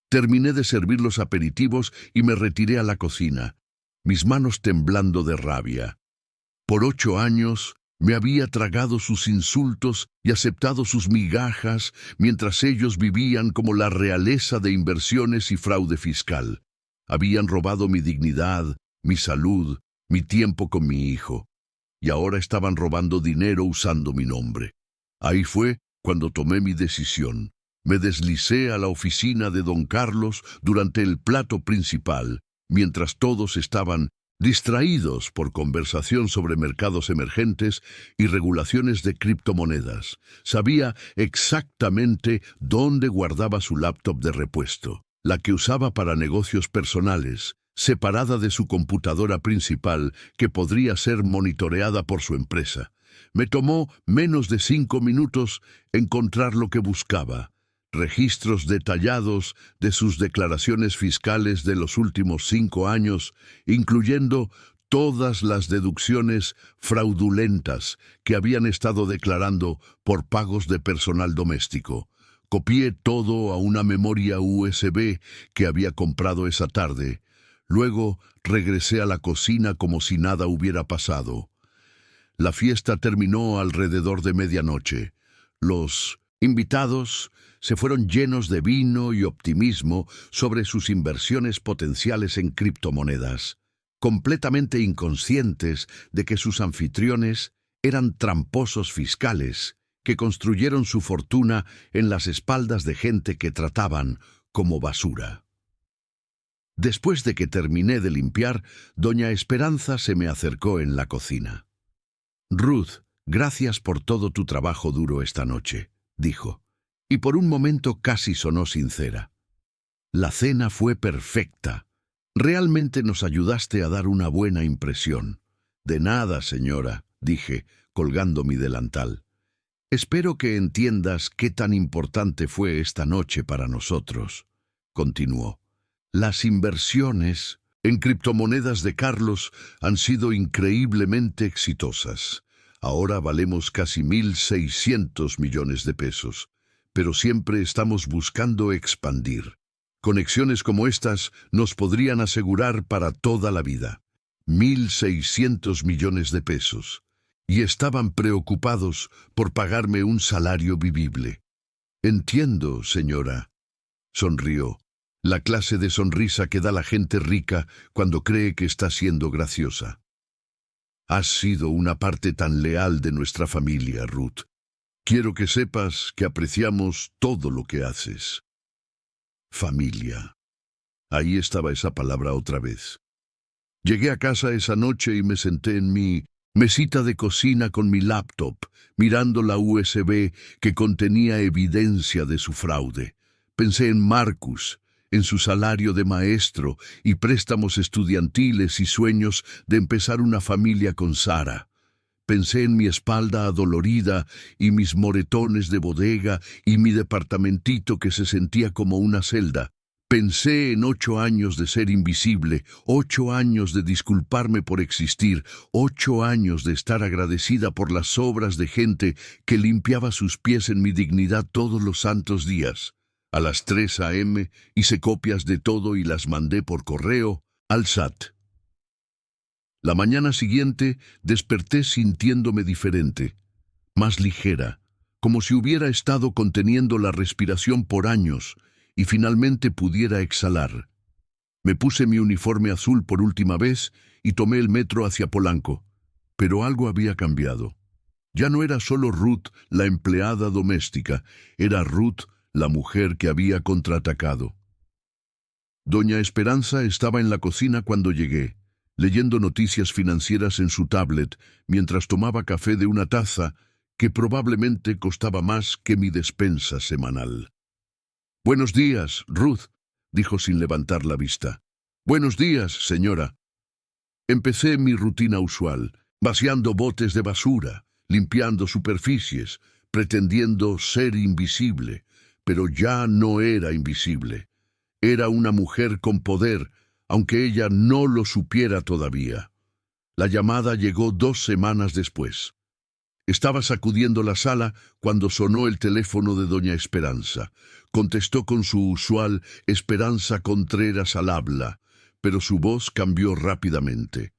[SPEAKER 1] Terminé de servir los aperitivos y me retiré a la cocina, mis manos temblando de rabia. Por 8 años me había tragado sus insultos y aceptado sus migajas mientras ellos vivían como la realeza de inversiones y fraude fiscal. Habían robado mi dignidad, mi salud, mi tiempo con mi hijo, y ahora estaban robando dinero usando mi nombre. Ahí fue cuando tomé mi decisión. Me deslicé a la oficina de don Carlos durante el plato principal, mientras todos estaban distraídos por conversación sobre mercados emergentes y regulaciones de criptomonedas. Sabía exactamente dónde guardaba su laptop de repuesto, la que usaba para negocios personales, separada de su computadora principal que podría ser monitoreada por su empresa. Me tomó menos de 5 minutos encontrar lo que buscaba. Registros detallados de sus declaraciones fiscales de los últimos 5 años, incluyendo todas las deducciones fraudulentas que habían estado declarando por pagos de personal doméstico. Copié todo a una memoria USB que había comprado esa tarde. Luego regresé a la cocina como si nada hubiera pasado. La fiesta terminó alrededor de medianoche. Los invitados se fueron llenos de vino y optimismo sobre sus inversiones potenciales en criptomonedas, completamente inconscientes de que sus anfitriones eran tramposos fiscales que construyeron su fortuna en las espaldas de gente que trataban como basura. Después de que terminé de limpiar, doña Esperanza se me acercó en la cocina. «Ruth, gracias por todo tu trabajo duro esta noche», dijo, y por un momento casi sonó sincera. «La cena fue perfecta. Realmente nos ayudaste a dar una buena impresión». «De nada, señora», dije, colgando mi delantal. «Espero que entiendas qué tan importante fue esta noche para nosotros», continuó. «Las inversiones en criptomonedas de Carlos han sido increíblemente exitosas. Ahora valemos casi 1.600 millones de pesos, pero siempre estamos buscando expandir. Conexiones como estas nos podrían asegurar para toda la vida. 1.600 millones de pesos. Y estaban preocupados por pagarme un salario vivible». «Entiendo, señora», sonrió, la clase de sonrisa que da la gente rica cuando cree que está siendo graciosa. «Has sido una parte tan leal de nuestra familia, Ruth. Quiero que sepas que apreciamos todo lo que haces». Familia. Ahí estaba esa palabra otra vez. Llegué a casa esa noche y me senté en mi mesita de cocina con mi laptop, mirando la USB que contenía evidencia de su fraude. Pensé en Marcus, en su salario de maestro y préstamos estudiantiles y sueños de empezar una familia con Sara. Pensé en mi espalda adolorida y mis moretones de bodega y mi departamentito que se sentía como una celda. Pensé en 8 años de ser invisible, 8 años de disculparme por existir, 8 años de estar agradecida por las obras de gente que limpiaba sus pies en mi dignidad todos los santos días. A las 3 a.m. hice copias de todo y las mandé por correo al SAT. La mañana siguiente desperté sintiéndome diferente, más ligera, como si hubiera estado conteniendo la respiración por años y finalmente pudiera exhalar. Me puse mi uniforme azul por última vez y tomé el metro hacia Polanco, pero algo había cambiado. Ya no era solo Ruth, la empleada doméstica, era Ruth, la mujer que había contraatacado. Doña Esperanza estaba en la cocina cuando llegué, leyendo noticias financieras en su tablet, mientras tomaba café de una taza que probablemente costaba más que mi despensa semanal. «Buenos días, Ruth», dijo sin levantar la vista. «Buenos días, señora». Empecé mi rutina usual, vaciando botes de basura, limpiando superficies, pretendiendo ser invisible, pero ya no era invisible. Era una mujer con poder, aunque ella no lo supiera todavía. La llamada llegó 2 semanas después. Estaba sacudiendo la sala cuando sonó el teléfono de doña Esperanza. Contestó con su usual Esperanza Contreras al habla, pero su voz cambió rápidamente.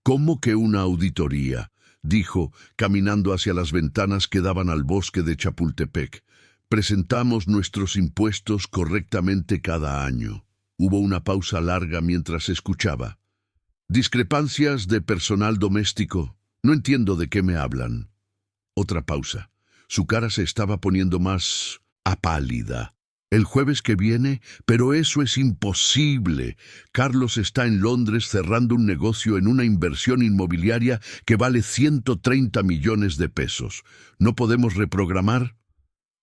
[SPEAKER 1] «¿Cómo que una auditoría?», dijo, caminando hacia las ventanas que daban al bosque de Chapultepec. «Presentamos nuestros impuestos correctamente cada año». Hubo una pausa larga mientras escuchaba. «Discrepancias de personal doméstico. No entiendo de qué me hablan». Otra pausa. Su cara se estaba poniendo más apálida. ¿El jueves que viene? Pero eso es imposible. Carlos está en Londres cerrando un negocio en una inversión inmobiliaria que vale 130 millones de pesos. ¿No podemos reprogramar?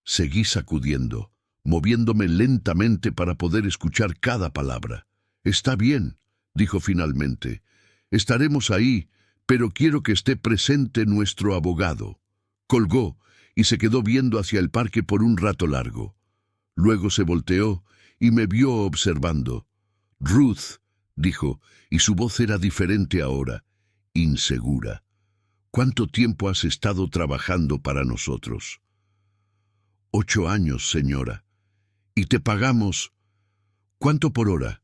[SPEAKER 1] Seguí sacudiendo, moviéndome lentamente para poder escuchar cada palabra. Está bien, dijo finalmente. Estaremos ahí, pero quiero que esté presente nuestro abogado. Colgó y se quedó viendo hacia el parque por un rato largo. Luego se volteó y me vio observando. Ruth, dijo, y su voz era diferente ahora, insegura. ¿Cuánto tiempo has estado trabajando para nosotros? 8 años, señora. Y te pagamos... ¿Cuánto por hora?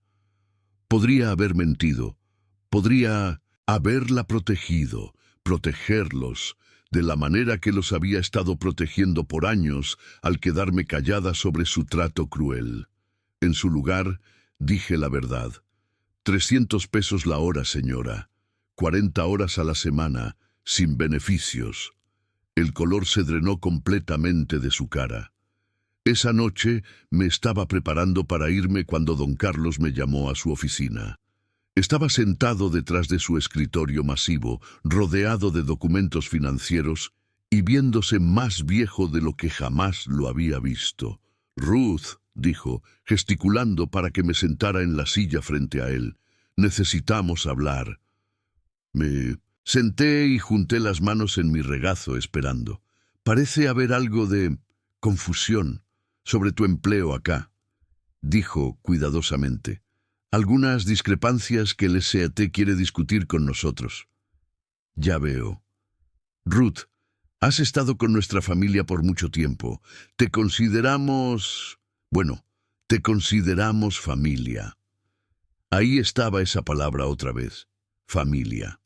[SPEAKER 1] Podría haber mentido. Podría haberla protegido, protegerlos, de la manera que los había estado protegiendo por años al quedarme callada sobre su trato cruel. En su lugar, dije la verdad. 300 pesos la hora, señora. 40 horas a la semana, sin beneficios. El color se drenó completamente de su cara. Esa noche me estaba preparando para irme cuando don Carlos me llamó a su oficina. Estaba sentado detrás de su escritorio masivo, rodeado de documentos financieros y viéndose más viejo de lo que jamás lo había visto. Ruth, dijo, gesticulando para que me sentara en la silla frente a él, necesitamos hablar. Me senté y junté las manos en mi regazo esperando. Parece haber algo de confusión sobre tu empleo acá, dijo cuidadosamente. Algunas discrepancias que el SAT quiere discutir con nosotros. Ya veo. Ruth, has estado con nuestra familia por mucho tiempo. Te consideramos familia. Ahí estaba esa palabra otra vez. Familia.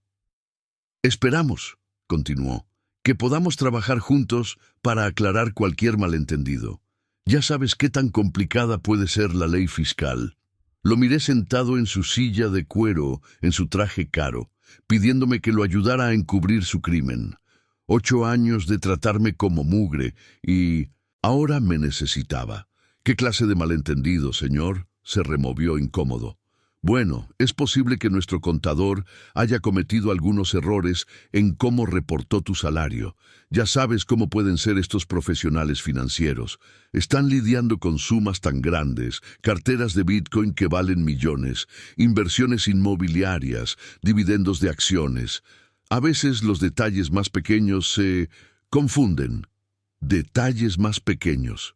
[SPEAKER 1] Esperamos, continuó, que podamos trabajar juntos para aclarar cualquier malentendido. Ya sabes qué tan complicada puede ser la ley fiscal. Lo miré sentado en su silla de cuero, en su traje caro, pidiéndome que lo ayudara a encubrir su crimen. 8 años de tratarme como mugre y ahora me necesitaba. ¿Qué clase de malentendido, señor? Se removió incómodo. Bueno, es posible que nuestro contador haya cometido algunos errores en cómo reportó tu salario. Ya sabes cómo pueden ser estos profesionales financieros. Están lidiando con sumas tan grandes, carteras de Bitcoin que valen millones, inversiones inmobiliarias, dividendos de acciones. A veces los detalles más pequeños se confunden. Detalles más pequeños.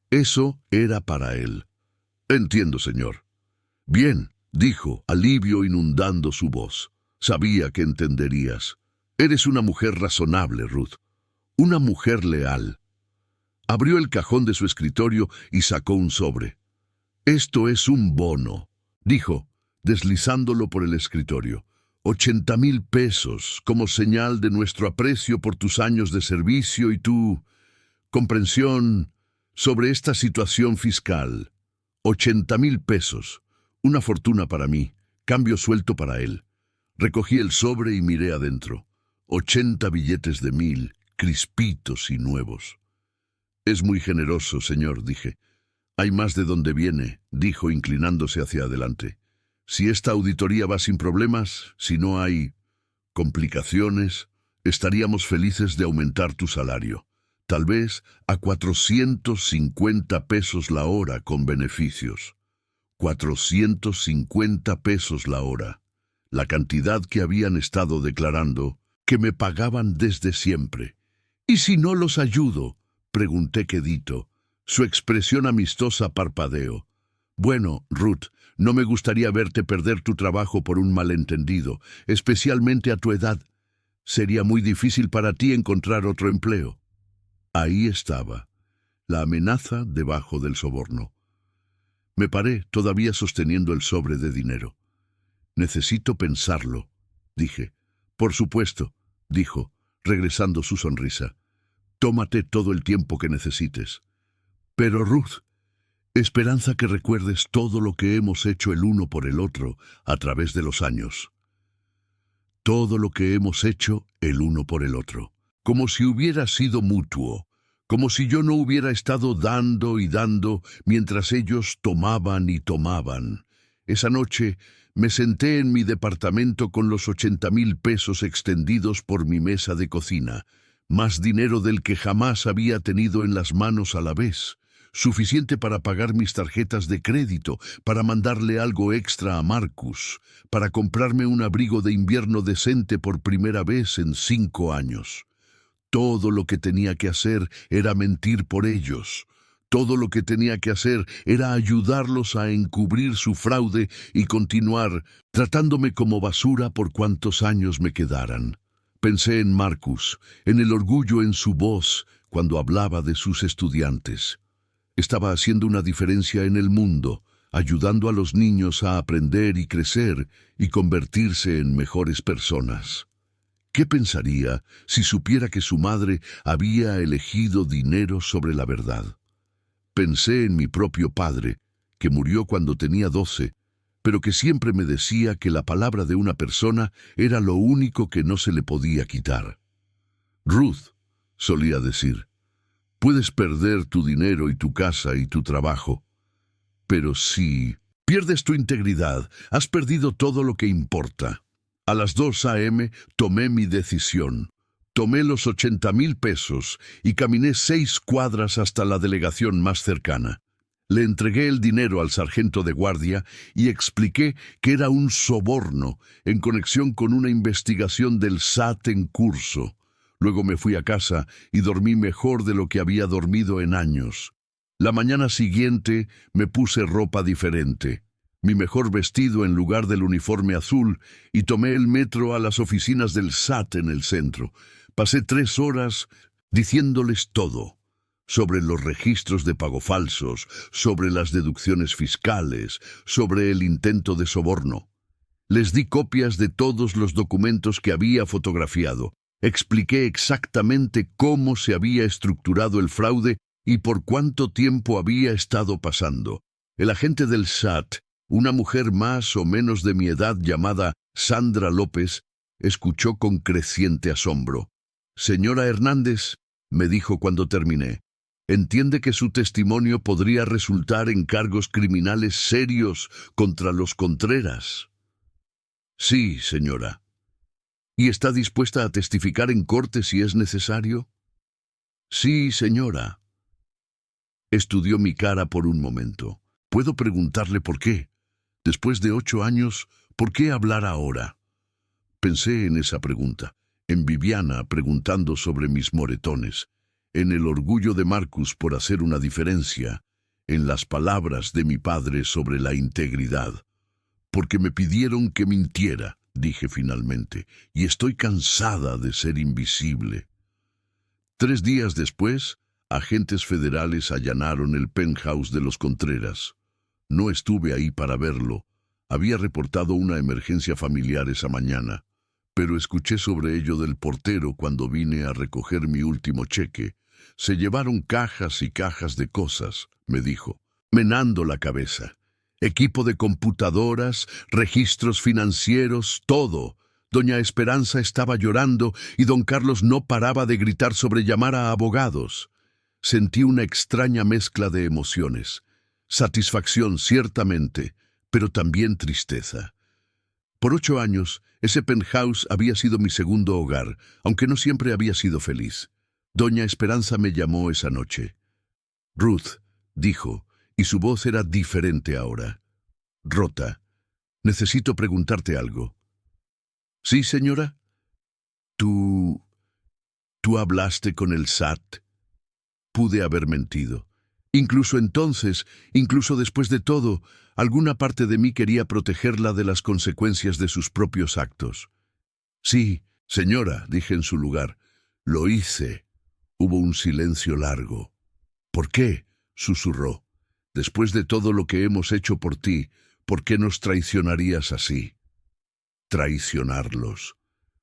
[SPEAKER 1] Eso era para él. Entiendo, señor. Bien, dijo, alivio inundando su voz. Sabía que entenderías. Eres una mujer razonable, Ruth. Una mujer leal. Abrió el cajón de su escritorio y sacó un sobre. Esto es un bono, dijo, deslizándolo por el escritorio. 80,000 pesos, como señal de nuestro aprecio por tus años de servicio y tu comprensión sobre esta situación fiscal. 80,000 pesos. Una fortuna para mí, cambio suelto para él. Recogí el sobre y miré adentro. 80 billetes de 1,000, crispitos y nuevos. Es muy generoso, señor, dije. Hay más de donde viene, dijo inclinándose hacia adelante. Si esta auditoría va sin problemas, si no hay complicaciones, estaríamos felices de aumentar tu salario. Tal vez a 450 pesos la hora con beneficios. 450 pesos la hora, la cantidad que habían estado declarando, que me pagaban desde siempre. ¿Y si no los ayudo?, pregunté quedito. Su expresión amistosa parpadeó. Bueno, Ruth, no me gustaría verte perder tu trabajo por un malentendido, especialmente a tu edad. Sería muy difícil para ti encontrar otro empleo. Ahí estaba, la amenaza debajo del soborno. Me paré, todavía sosteniendo el sobre de dinero. Necesito pensarlo, dije. Por supuesto, dijo, regresando su sonrisa. Tómate todo el tiempo que necesites. Pero Ruth, esperanza que recuerdes todo lo que hemos hecho el uno por el otro a través de los años. Todo lo que hemos hecho el uno por el otro, como si hubiera sido mutuo, como si yo no hubiera estado dando y dando mientras ellos tomaban y tomaban. Esa noche me senté en mi departamento con los 80,000 pesos extendidos por mi mesa de cocina, más dinero del que jamás había tenido en las manos a la vez, suficiente para pagar mis tarjetas de crédito, para mandarle algo extra a Marcus, para comprarme un abrigo de invierno decente por primera vez en 5 años. Todo lo que tenía que hacer era mentir por ellos. Todo lo que tenía que hacer era ayudarlos a encubrir su fraude y continuar tratándome como basura por cuantos años me quedaran. Pensé en Marcus, en el orgullo en su voz cuando hablaba de sus estudiantes. Estaba haciendo una diferencia en el mundo, ayudando a los niños a aprender y crecer y convertirse en mejores personas. ¿Qué pensaría si supiera que su madre había elegido dinero sobre la verdad? Pensé en mi propio padre, que murió cuando tenía 12, pero que siempre me decía que la palabra de una persona era lo único que no se le podía quitar. Ruth, solía decir, puedes perder tu dinero y tu casa y tu trabajo, pero si pierdes tu integridad, has perdido todo lo que importa. A las 2 a.m. tomé mi decisión. Tomé los 80,000 pesos y caminé 6 cuadras hasta la delegación más cercana. Le entregué el dinero al sargento de guardia y expliqué que era un soborno en conexión con una investigación del SAT en curso. Luego me fui a casa y dormí mejor de lo que había dormido en años. La mañana siguiente me puse ropa diferente, mi mejor vestido en lugar del uniforme azul, y tomé el metro a las oficinas del SAT en el centro. Pasé 3 horas diciéndoles todo, sobre los registros de pago falsos, sobre las deducciones fiscales, sobre el intento de soborno. Les di copias de todos los documentos que había fotografiado. Expliqué exactamente cómo se había estructurado el fraude y por cuánto tiempo había estado pasando. El agente del SAT, una mujer más o menos de mi edad llamada Sandra López, escuchó con creciente asombro. «Señora Hernández», me dijo cuando terminé, «¿entiende que su testimonio podría resultar en cargos criminales serios contra los Contreras?» «Sí, señora». «¿Y está dispuesta a testificar en corte si es necesario?» «Sí, señora». Estudió mi cara por un momento. «¿Puedo preguntarle por qué? Después de 8 años, ¿por qué hablar ahora?» Pensé en esa pregunta, en Viviana preguntando sobre mis moretones, en el orgullo de Marcus por hacer una diferencia, en las palabras de mi padre sobre la integridad. «Porque me pidieron que mintiera», dije finalmente, «y estoy cansada de ser invisible». 3 días después, agentes federales allanaron el penthouse de los Contreras. No estuve ahí para verlo. Había reportado una emergencia familiar esa mañana, pero escuché sobre ello del portero cuando vine a recoger mi último cheque. «Se llevaron cajas y cajas de cosas», me dijo, menando la cabeza. «Equipo de computadoras, registros financieros, todo». Doña Esperanza estaba llorando y don Carlos no paraba de gritar sobre llamar a abogados. Sentí una extraña mezcla de emociones. Satisfacción, ciertamente, pero también tristeza. Por 8 años, ese penthouse había sido mi segundo hogar, aunque no siempre había sido feliz. Doña Esperanza me llamó esa noche. «Ruth», dijo, y su voz era diferente ahora. «Rota, necesito preguntarte algo». «¿Sí, señora?» ¿Tú hablaste con el SAT?» Pude haber mentido. Incluso entonces, incluso después de todo, alguna parte de mí quería protegerla de las consecuencias de sus propios actos. «Sí, señora», dije en su lugar. «Lo hice». Hubo un silencio largo. «¿Por qué?», susurró. «Después de todo lo que hemos hecho por ti, ¿por qué nos traicionarías así?» Traicionarlos.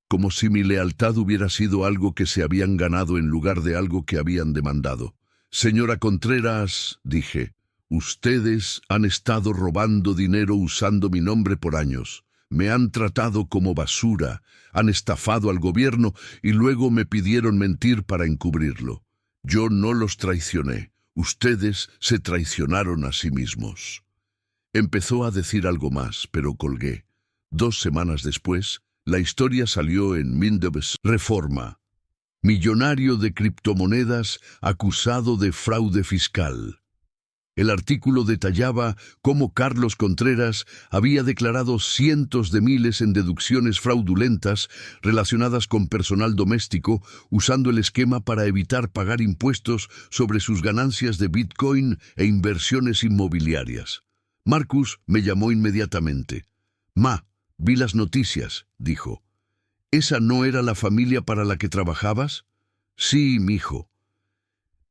[SPEAKER 1] Como si mi lealtad hubiera sido algo que se habían ganado en lugar de algo que habían demandado. «Señora Contreras», dije, «ustedes han estado robando dinero usando mi nombre por años. Me han tratado como basura, han estafado al gobierno y luego me pidieron mentir para encubrirlo. Yo no los traicioné. Ustedes se traicionaron a sí mismos. Empezó a decir algo más, pero colgué. 2 semanas después, la historia salió en Mindeves Reforma. Millonario de criptomonedas acusado de fraude fiscal. El artículo detallaba cómo Carlos Contreras había declarado cientos de miles en deducciones fraudulentas relacionadas con personal doméstico, usando el esquema para evitar pagar impuestos sobre sus ganancias de Bitcoin e inversiones inmobiliarias. Marcus me llamó inmediatamente. «Ma, vi las noticias», dijo. «¿Esa no era la familia para la que trabajabas?» «Sí, mijo».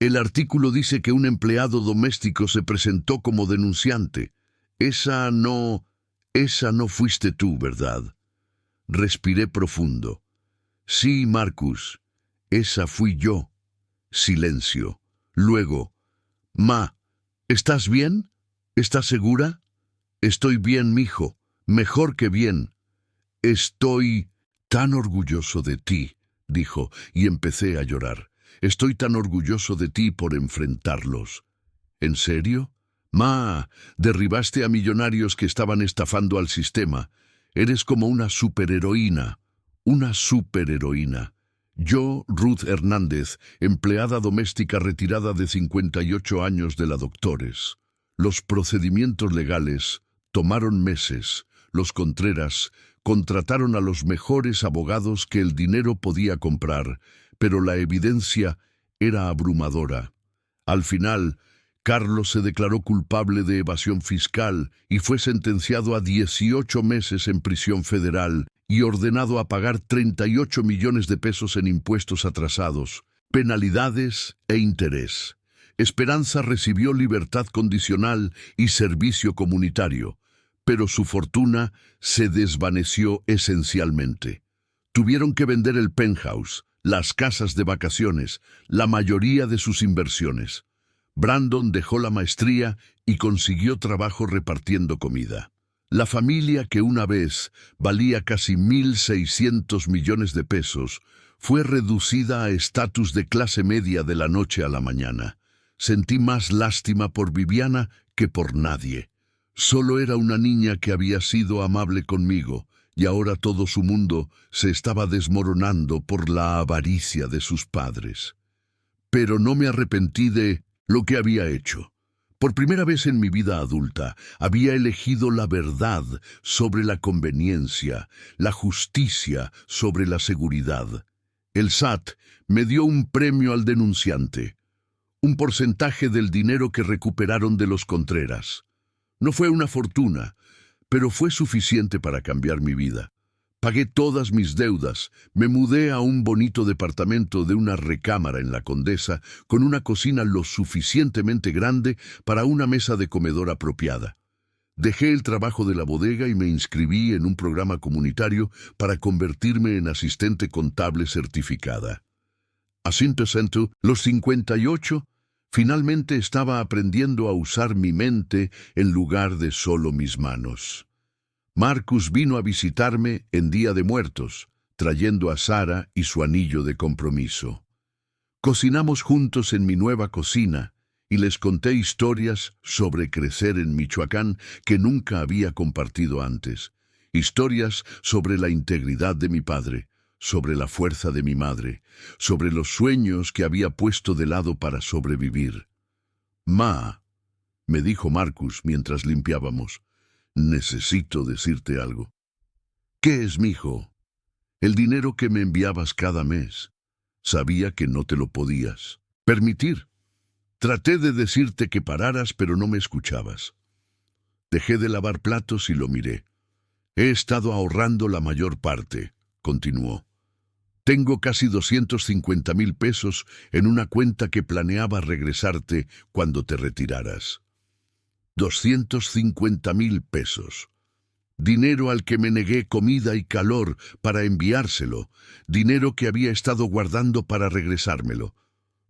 [SPEAKER 1] El artículo dice que un empleado doméstico se presentó como denunciante. Esa no fuiste tú, ¿verdad? Respiré profundo. Sí, Marcus, esa fui yo. Silencio. Luego, «Ma, ¿estás bien? ¿Estás segura?» «Estoy bien, mijo. Mejor que bien». «Estoy tan orgulloso de ti», dijo, y empecé a llorar. «Estoy tan orgulloso de ti por enfrentarlos». «¿En serio?» «Ma, derribaste a millonarios que estaban estafando al sistema. Eres como una superheroína. Una superheroína». Yo, Ruth Hernández, empleada doméstica retirada de 58 años de la Doctores. Los procedimientos legales tomaron meses. Los Contreras contrataron a los mejores abogados que el dinero podía comprar, pero la evidencia era abrumadora. Al final, Carlos se declaró culpable de evasión fiscal y fue sentenciado a 18 meses en prisión federal y ordenado a pagar 38 millones de pesos en impuestos atrasados, penalidades e interés. Esperanza recibió libertad condicional y servicio comunitario, pero su fortuna se desvaneció esencialmente. Tuvieron que vender el penthouse, las casas de vacaciones, la mayoría de sus inversiones. Brandon dejó la maestría y consiguió trabajo repartiendo comida. La familia, que una vez valía casi 1.600 millones de pesos, fue reducida a estatus de clase media de la noche a la mañana. Sentí más lástima por Viviana que por nadie. Solo era una niña que había sido amable conmigo, y ahora todo su mundo se estaba desmoronando por la avaricia de sus padres. Pero no me arrepentí de lo que había hecho. Por primera vez en mi vida adulta, había elegido la verdad sobre la conveniencia, la justicia sobre la seguridad. El SAT me dio un premio al denunciante, un porcentaje del dinero que recuperaron de los Contreras. No fue una fortuna, pero fue suficiente para cambiar mi vida. Pagué todas mis deudas, me mudé a un bonito departamento de una recámara en la Condesa, con una cocina lo suficientemente grande para una mesa de comedor apropiada. Dejé el trabajo de la bodega y me inscribí en un programa comunitario para convertirme en asistente contable certificada. A los 58, finalmente estaba aprendiendo a usar mi mente en lugar de solo mis manos. Marcus vino a visitarme en Día de Muertos, trayendo a Sara y su anillo de compromiso. Cocinamos juntos en mi nueva cocina y les conté historias sobre crecer en Michoacán que nunca había compartido antes. Historias sobre la integridad de mi padre, sobre la fuerza de mi madre, sobre los sueños que había puesto de lado para sobrevivir. «Ma», me dijo Marcus mientras limpiábamos, «necesito decirte algo». «¿Qué es, mijo?» «El dinero que me enviabas cada mes. Sabía que no te lo podías permitir. Traté de decirte que pararas, pero no me escuchabas. Dejé de lavar platos y lo miré. He estado ahorrando la mayor parte», continuó. «Tengo casi 250,000 pesos en una cuenta que planeaba regresarte cuando te retiraras. 250,000 pesos. Dinero al que me negué comida y calor para enviárselo. Dinero que había estado guardando para regresármelo.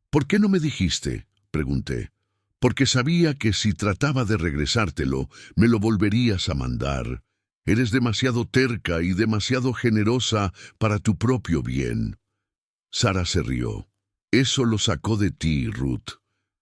[SPEAKER 1] «¿Por qué no me dijiste?», pregunté. «Porque sabía que si trataba de regresártelo, me lo volverías a mandar. Eres demasiado terca y demasiado generosa para tu propio bien». Sara se rió. Eso lo sacó de ti, Ruth,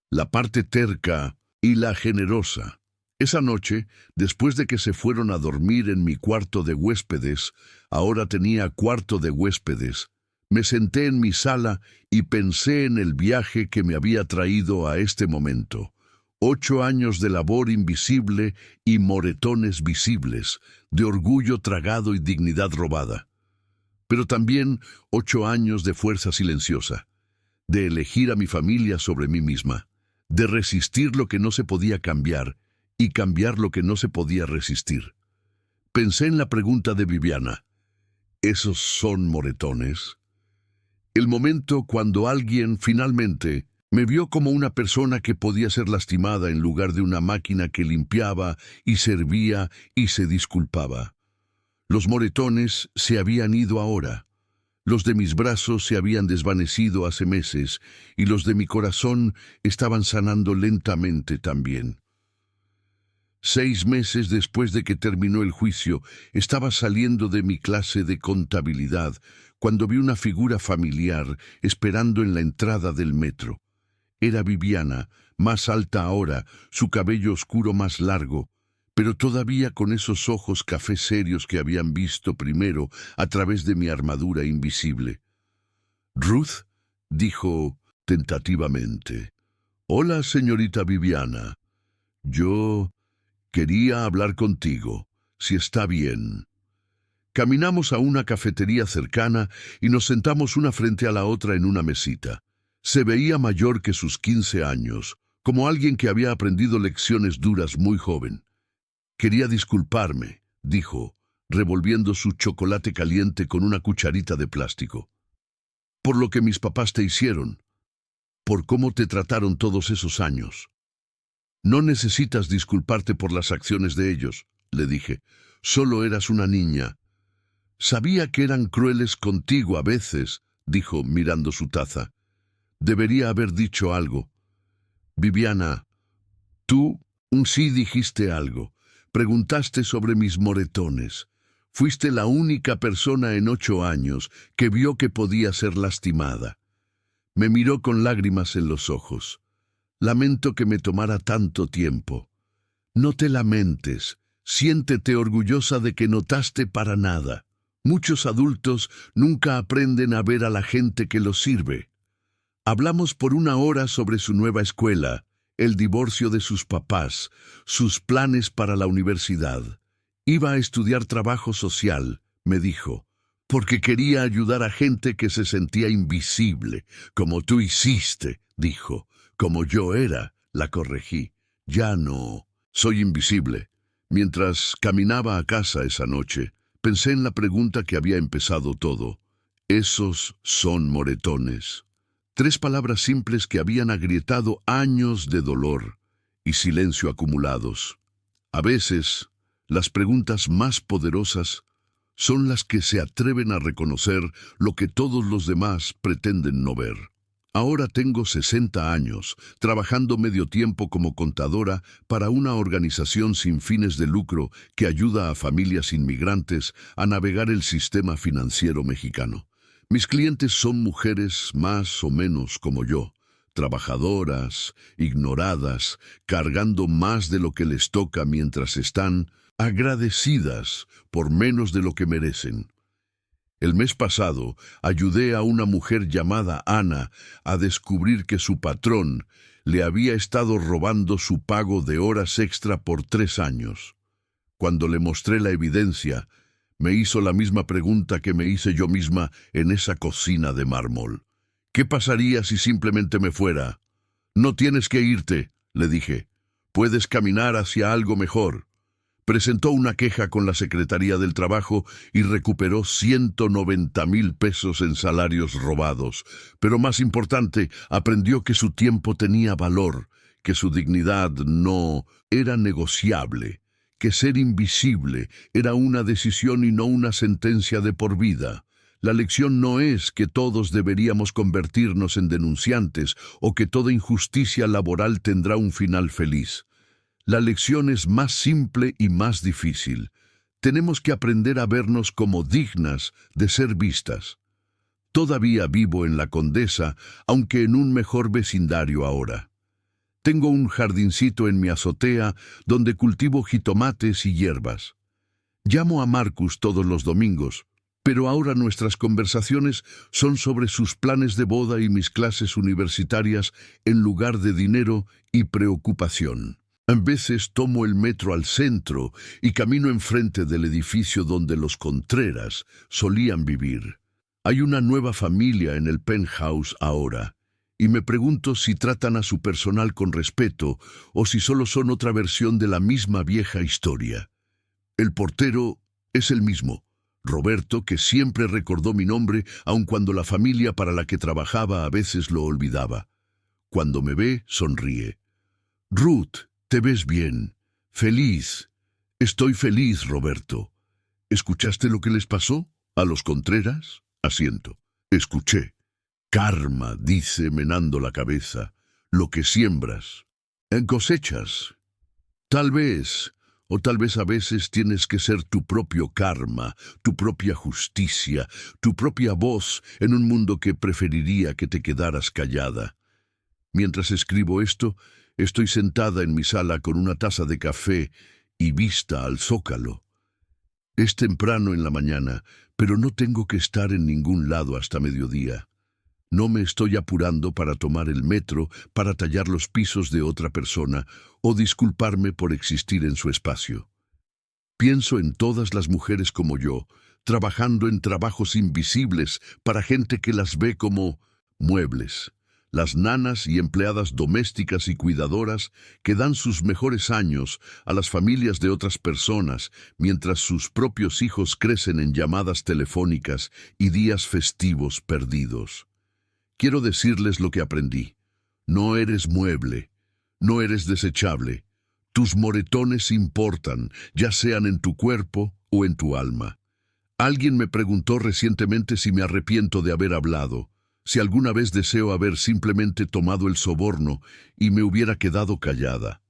[SPEAKER 1] la parte terca y la generosa. Esa noche, después de que se fueron a dormir en mi cuarto de huéspedes, ahora tenía cuarto de huéspedes, me senté en mi sala y pensé en el viaje que me había traído a este momento. 8 años de labor invisible y moretones visibles, de orgullo tragado y dignidad robada. Pero también 8 años de fuerza silenciosa, de elegir a mi familia sobre mí misma, de resistir lo que no se podía cambiar y cambiar lo que no se podía resistir. Pensé en la pregunta de Viviana. ¿Esos son moretones? El momento cuando alguien finalmente me vio como una persona que podía ser lastimada en lugar de una máquina que limpiaba y servía y se disculpaba. Los moretones se habían ido ahora. Los de mis brazos se habían desvanecido hace meses y los de mi corazón estaban sanando lentamente también. 6 meses después de que terminó el juicio, estaba saliendo de mi clase de contabilidad cuando vi una figura familiar esperando en la entrada del metro. Era Viviana, más alta ahora, su cabello oscuro más largo, pero todavía con esos ojos café serios que habían visto primero a través de mi armadura invisible. «Ruth», dijo tentativamente. «Hola, señorita Viviana. Yo quería hablar contigo, si está bien». Caminamos a una cafetería cercana y nos sentamos una frente a la otra en una mesita. Se veía mayor que sus 15 años, como alguien que había aprendido lecciones duras muy joven. «Quería disculparme», dijo, revolviendo su chocolate caliente con una cucharita de plástico. «Por lo que mis papás te hicieron, por cómo te trataron todos esos años». «No necesitas disculparte por las acciones de ellos», le dije. «Solo eras una niña». «Sabía que eran crueles contigo a veces», dijo mirando su taza. «Debería haber dicho algo». «Viviana, tú sí dijiste algo. Preguntaste sobre mis moretones. Fuiste la única persona en 8 años que vio que podía ser lastimada». Me miró con lágrimas en los ojos. «Lamento que me tomara tanto tiempo». «No te lamentes. Siéntete orgullosa de que notaste para nada. Muchos adultos nunca aprenden a ver a la gente que los sirve». Hablamos por 1 hora sobre su nueva escuela, el divorcio de sus papás, sus planes para la universidad. Iba a estudiar trabajo social, me dijo, porque quería ayudar a gente que se sentía invisible, como tú hiciste, dijo. Como yo era, la corregí. Ya no, soy invisible. Mientras caminaba a casa esa noche, pensé en la pregunta que había empezado todo. Esos son moretones. 3 palabras simples que habían agrietado años de dolor y silencio acumulados. A veces, las preguntas más poderosas son las que se atreven a reconocer lo que todos los demás pretenden no ver. Ahora tengo 60 años, trabajando medio tiempo como contadora para una organización sin fines de lucro que ayuda a familias inmigrantes a navegar el sistema financiero mexicano. Mis clientes son mujeres más o menos como yo, trabajadoras, ignoradas, cargando más de lo que les toca mientras están agradecidas por menos de lo que merecen. El mes pasado ayudé a una mujer llamada Ana a descubrir que su patrón le había estado robando su pago de horas extra por 3 años. Cuando le mostré la evidencia, me hizo la misma pregunta que me hice yo misma en esa cocina de mármol. ¿Qué pasaría si simplemente me fuera? «No tienes que irte», le dije. «Puedes caminar hacia algo mejor». Presentó una queja con la Secretaría del Trabajo y recuperó 190,000 pesos en salarios robados. Pero más importante, aprendió que su tiempo tenía valor, que su dignidad no era negociable, que ser invisible era una decisión y no una sentencia de por vida. La lección no es que todos deberíamos convertirnos en denunciantes o que toda injusticia laboral tendrá un final feliz. La lección es más simple y más difícil. Tenemos que aprender a vernos como dignas de ser vistas. Todavía vivo en la Condesa, aunque en un mejor vecindario ahora. Tengo un jardincito en mi azotea donde cultivo jitomates y hierbas. Llamo a Marcus todos los domingos, pero ahora nuestras conversaciones son sobre sus planes de boda y mis clases universitarias en lugar de dinero y preocupación. A veces tomo el metro al centro y camino enfrente del edificio donde los Contreras solían vivir. Hay una nueva familia en el penthouse ahora, y me pregunto si tratan a su personal con respeto o si solo son otra versión de la misma vieja historia. El portero es el mismo, Roberto, que siempre recordó mi nombre, aun cuando la familia para la que trabajaba a veces lo olvidaba. Cuando me ve, sonríe. Ruth, te ves bien. Feliz. Estoy feliz, Roberto. ¿Escuchaste lo que les pasó a los Contreras? Asiento. Escuché. Karma, dice menando la cabeza. Lo que siembras. En cosechas. Tal vez, o tal vez a veces tienes que ser tu propio karma, tu propia justicia, tu propia voz en un mundo que preferiría que te quedaras callada. Mientras escribo esto, estoy sentada en mi sala con una taza de café y vista al zócalo. Es temprano en la mañana, pero no tengo que estar en ningún lado hasta mediodía. No me estoy apurando para tomar el metro, para tallar los pisos de otra persona o disculparme por existir en su espacio. Pienso en todas las mujeres como yo, trabajando en trabajos invisibles para gente que las ve como muebles. Las nanas y empleadas domésticas y cuidadoras que dan sus mejores años a las familias de otras personas mientras sus propios hijos crecen en llamadas telefónicas y días festivos perdidos. Quiero decirles lo que aprendí. No eres mueble, no eres desechable. Tus moretones importan, ya sean en tu cuerpo o en tu alma. Alguien me preguntó recientemente si me arrepiento de haber hablado, si alguna vez deseo haber simplemente tomado el soborno y me hubiera quedado callada.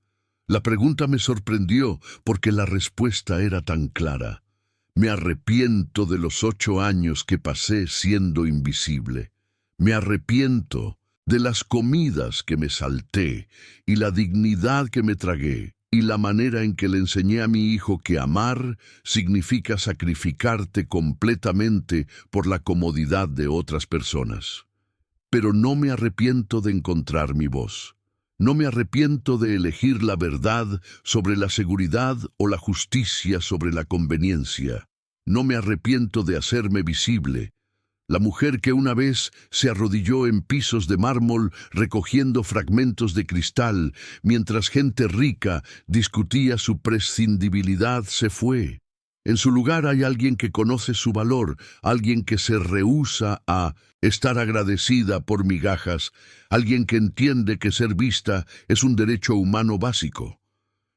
[SPEAKER 1] La pregunta me sorprendió porque la respuesta era tan clara. Me arrepiento de los 8 años que pasé siendo invisible. Me arrepiento de las comidas que me salté y la dignidad que me tragué y la manera en que le enseñé a mi hijo que amar significa sacrificarte completamente por la comodidad de otras personas. Pero no me arrepiento de encontrar mi voz. No me arrepiento de elegir la verdad sobre la seguridad o la justicia sobre la conveniencia. No me arrepiento de hacerme visible. La mujer que una vez se arrodilló en pisos de mármol recogiendo fragmentos de cristal mientras gente rica discutía su prescindibilidad se fue. En su lugar hay alguien que conoce su valor, alguien que se rehúsa a estar agradecida por migajas, alguien que entiende que ser vista es un derecho humano básico.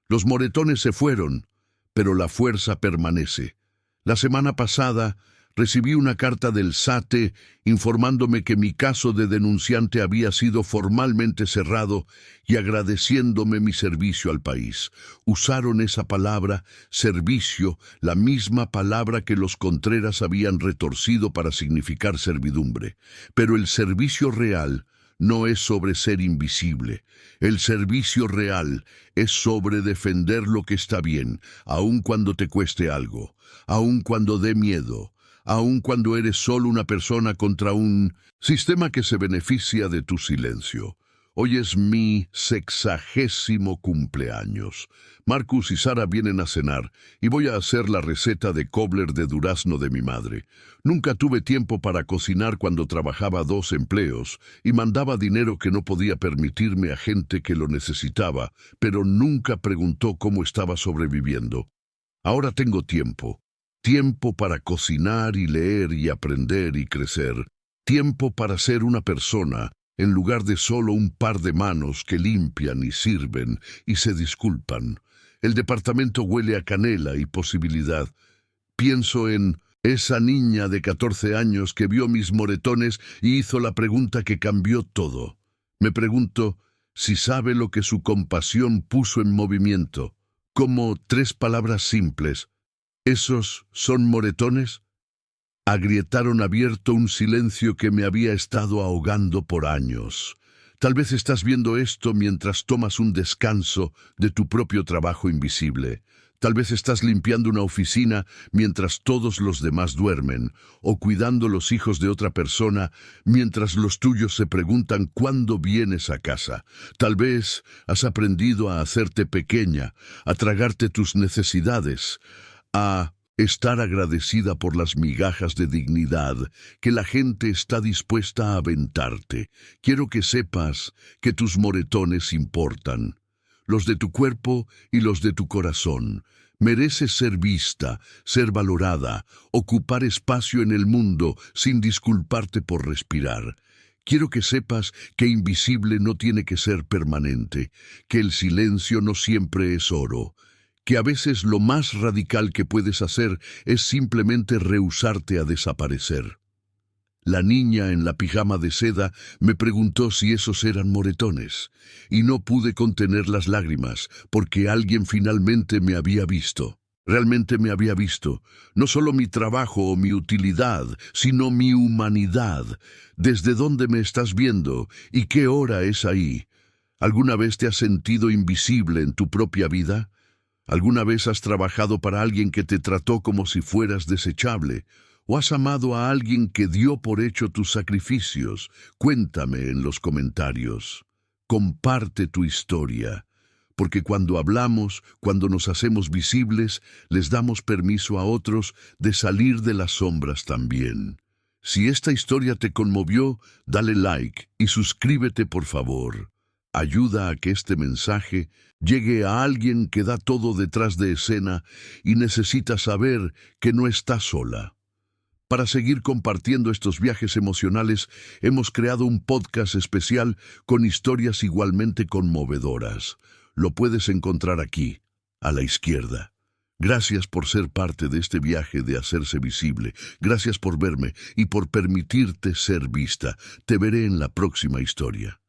[SPEAKER 1] Los moretones se fueron, pero la fuerza permanece. La semana pasada recibí una carta del SATE informándome que mi caso de denunciante había sido formalmente cerrado y agradeciéndome mi servicio al país. Usaron esa palabra, servicio, la misma palabra que los Contreras habían retorcido para significar servidumbre. Pero el servicio real no es sobre ser invisible. El servicio real es sobre defender lo que está bien, aun cuando te cueste algo, aun cuando dé miedo, aun cuando eres solo una persona contra un sistema que se beneficia de tu silencio. Hoy es mi 60º cumpleaños. Marcus y Sara vienen a cenar y voy a hacer la receta de cobbler de durazno de mi madre. Nunca tuve tiempo para cocinar cuando trabajaba 2 empleos y mandaba dinero que no podía permitirme a gente que lo necesitaba, pero nunca preguntó cómo estaba sobreviviendo. Ahora tengo tiempo. Tiempo para cocinar y leer y aprender y crecer. Tiempo para ser una persona, en lugar de solo un par de manos que limpian y sirven y se disculpan. El departamento huele a canela y posibilidad. Pienso en esa niña de 14 años que vio mis moretones y hizo la pregunta que cambió todo. Me pregunto si sabe lo que su compasión puso en movimiento. Como 3 palabras simples. ¿Esos son moretones? agrietaron abierto un silencio que me había estado ahogando por años. Tal vez estás viendo esto mientras tomas un descanso de tu propio trabajo invisible. Tal vez estás limpiando una oficina mientras todos los demás duermen, o cuidando los hijos de otra persona mientras los tuyos se preguntan cuándo vienes a casa. Tal vez has aprendido a hacerte pequeña, a tragarte tus necesidades, a estar agradecida por las migajas de dignidad que la gente está dispuesta a aventarte. Quiero que sepas que tus moretones importan, los de tu cuerpo y los de tu corazón. Mereces ser vista, ser valorada, ocupar espacio en el mundo sin disculparte por respirar. Quiero que sepas que invisible no tiene que ser permanente, que el silencio no siempre es oro, que a veces lo más radical que puedes hacer es simplemente rehusarte a desaparecer. La niña en la pijama de seda me preguntó si esos eran moretones, y no pude contener las lágrimas, porque alguien finalmente me había visto. Realmente me había visto, no solo mi trabajo o mi utilidad, sino mi humanidad. ¿Desde dónde me estás viendo? ¿Y qué hora es ahí? ¿Alguna vez te has sentido invisible en tu propia vida? ¿Alguna vez has trabajado para alguien que te trató como si fueras desechable? ¿O has amado a alguien que dio por hecho tus sacrificios? Cuéntame en los comentarios. Comparte tu historia. Porque cuando hablamos, cuando nos hacemos visibles, les damos permiso a otros de salir de las sombras también. Si esta historia te conmovió, dale like y suscríbete por favor. Ayuda a que este mensaje llegue a alguien que da todo detrás de escena y necesita saber que no está sola. Para seguir compartiendo estos viajes emocionales, hemos creado un podcast especial con historias igualmente conmovedoras. Lo puedes encontrar aquí, a la izquierda. Gracias por ser parte de este viaje de hacerse visible. Gracias por verme y por permitirte ser vista. Te veré en la próxima historia.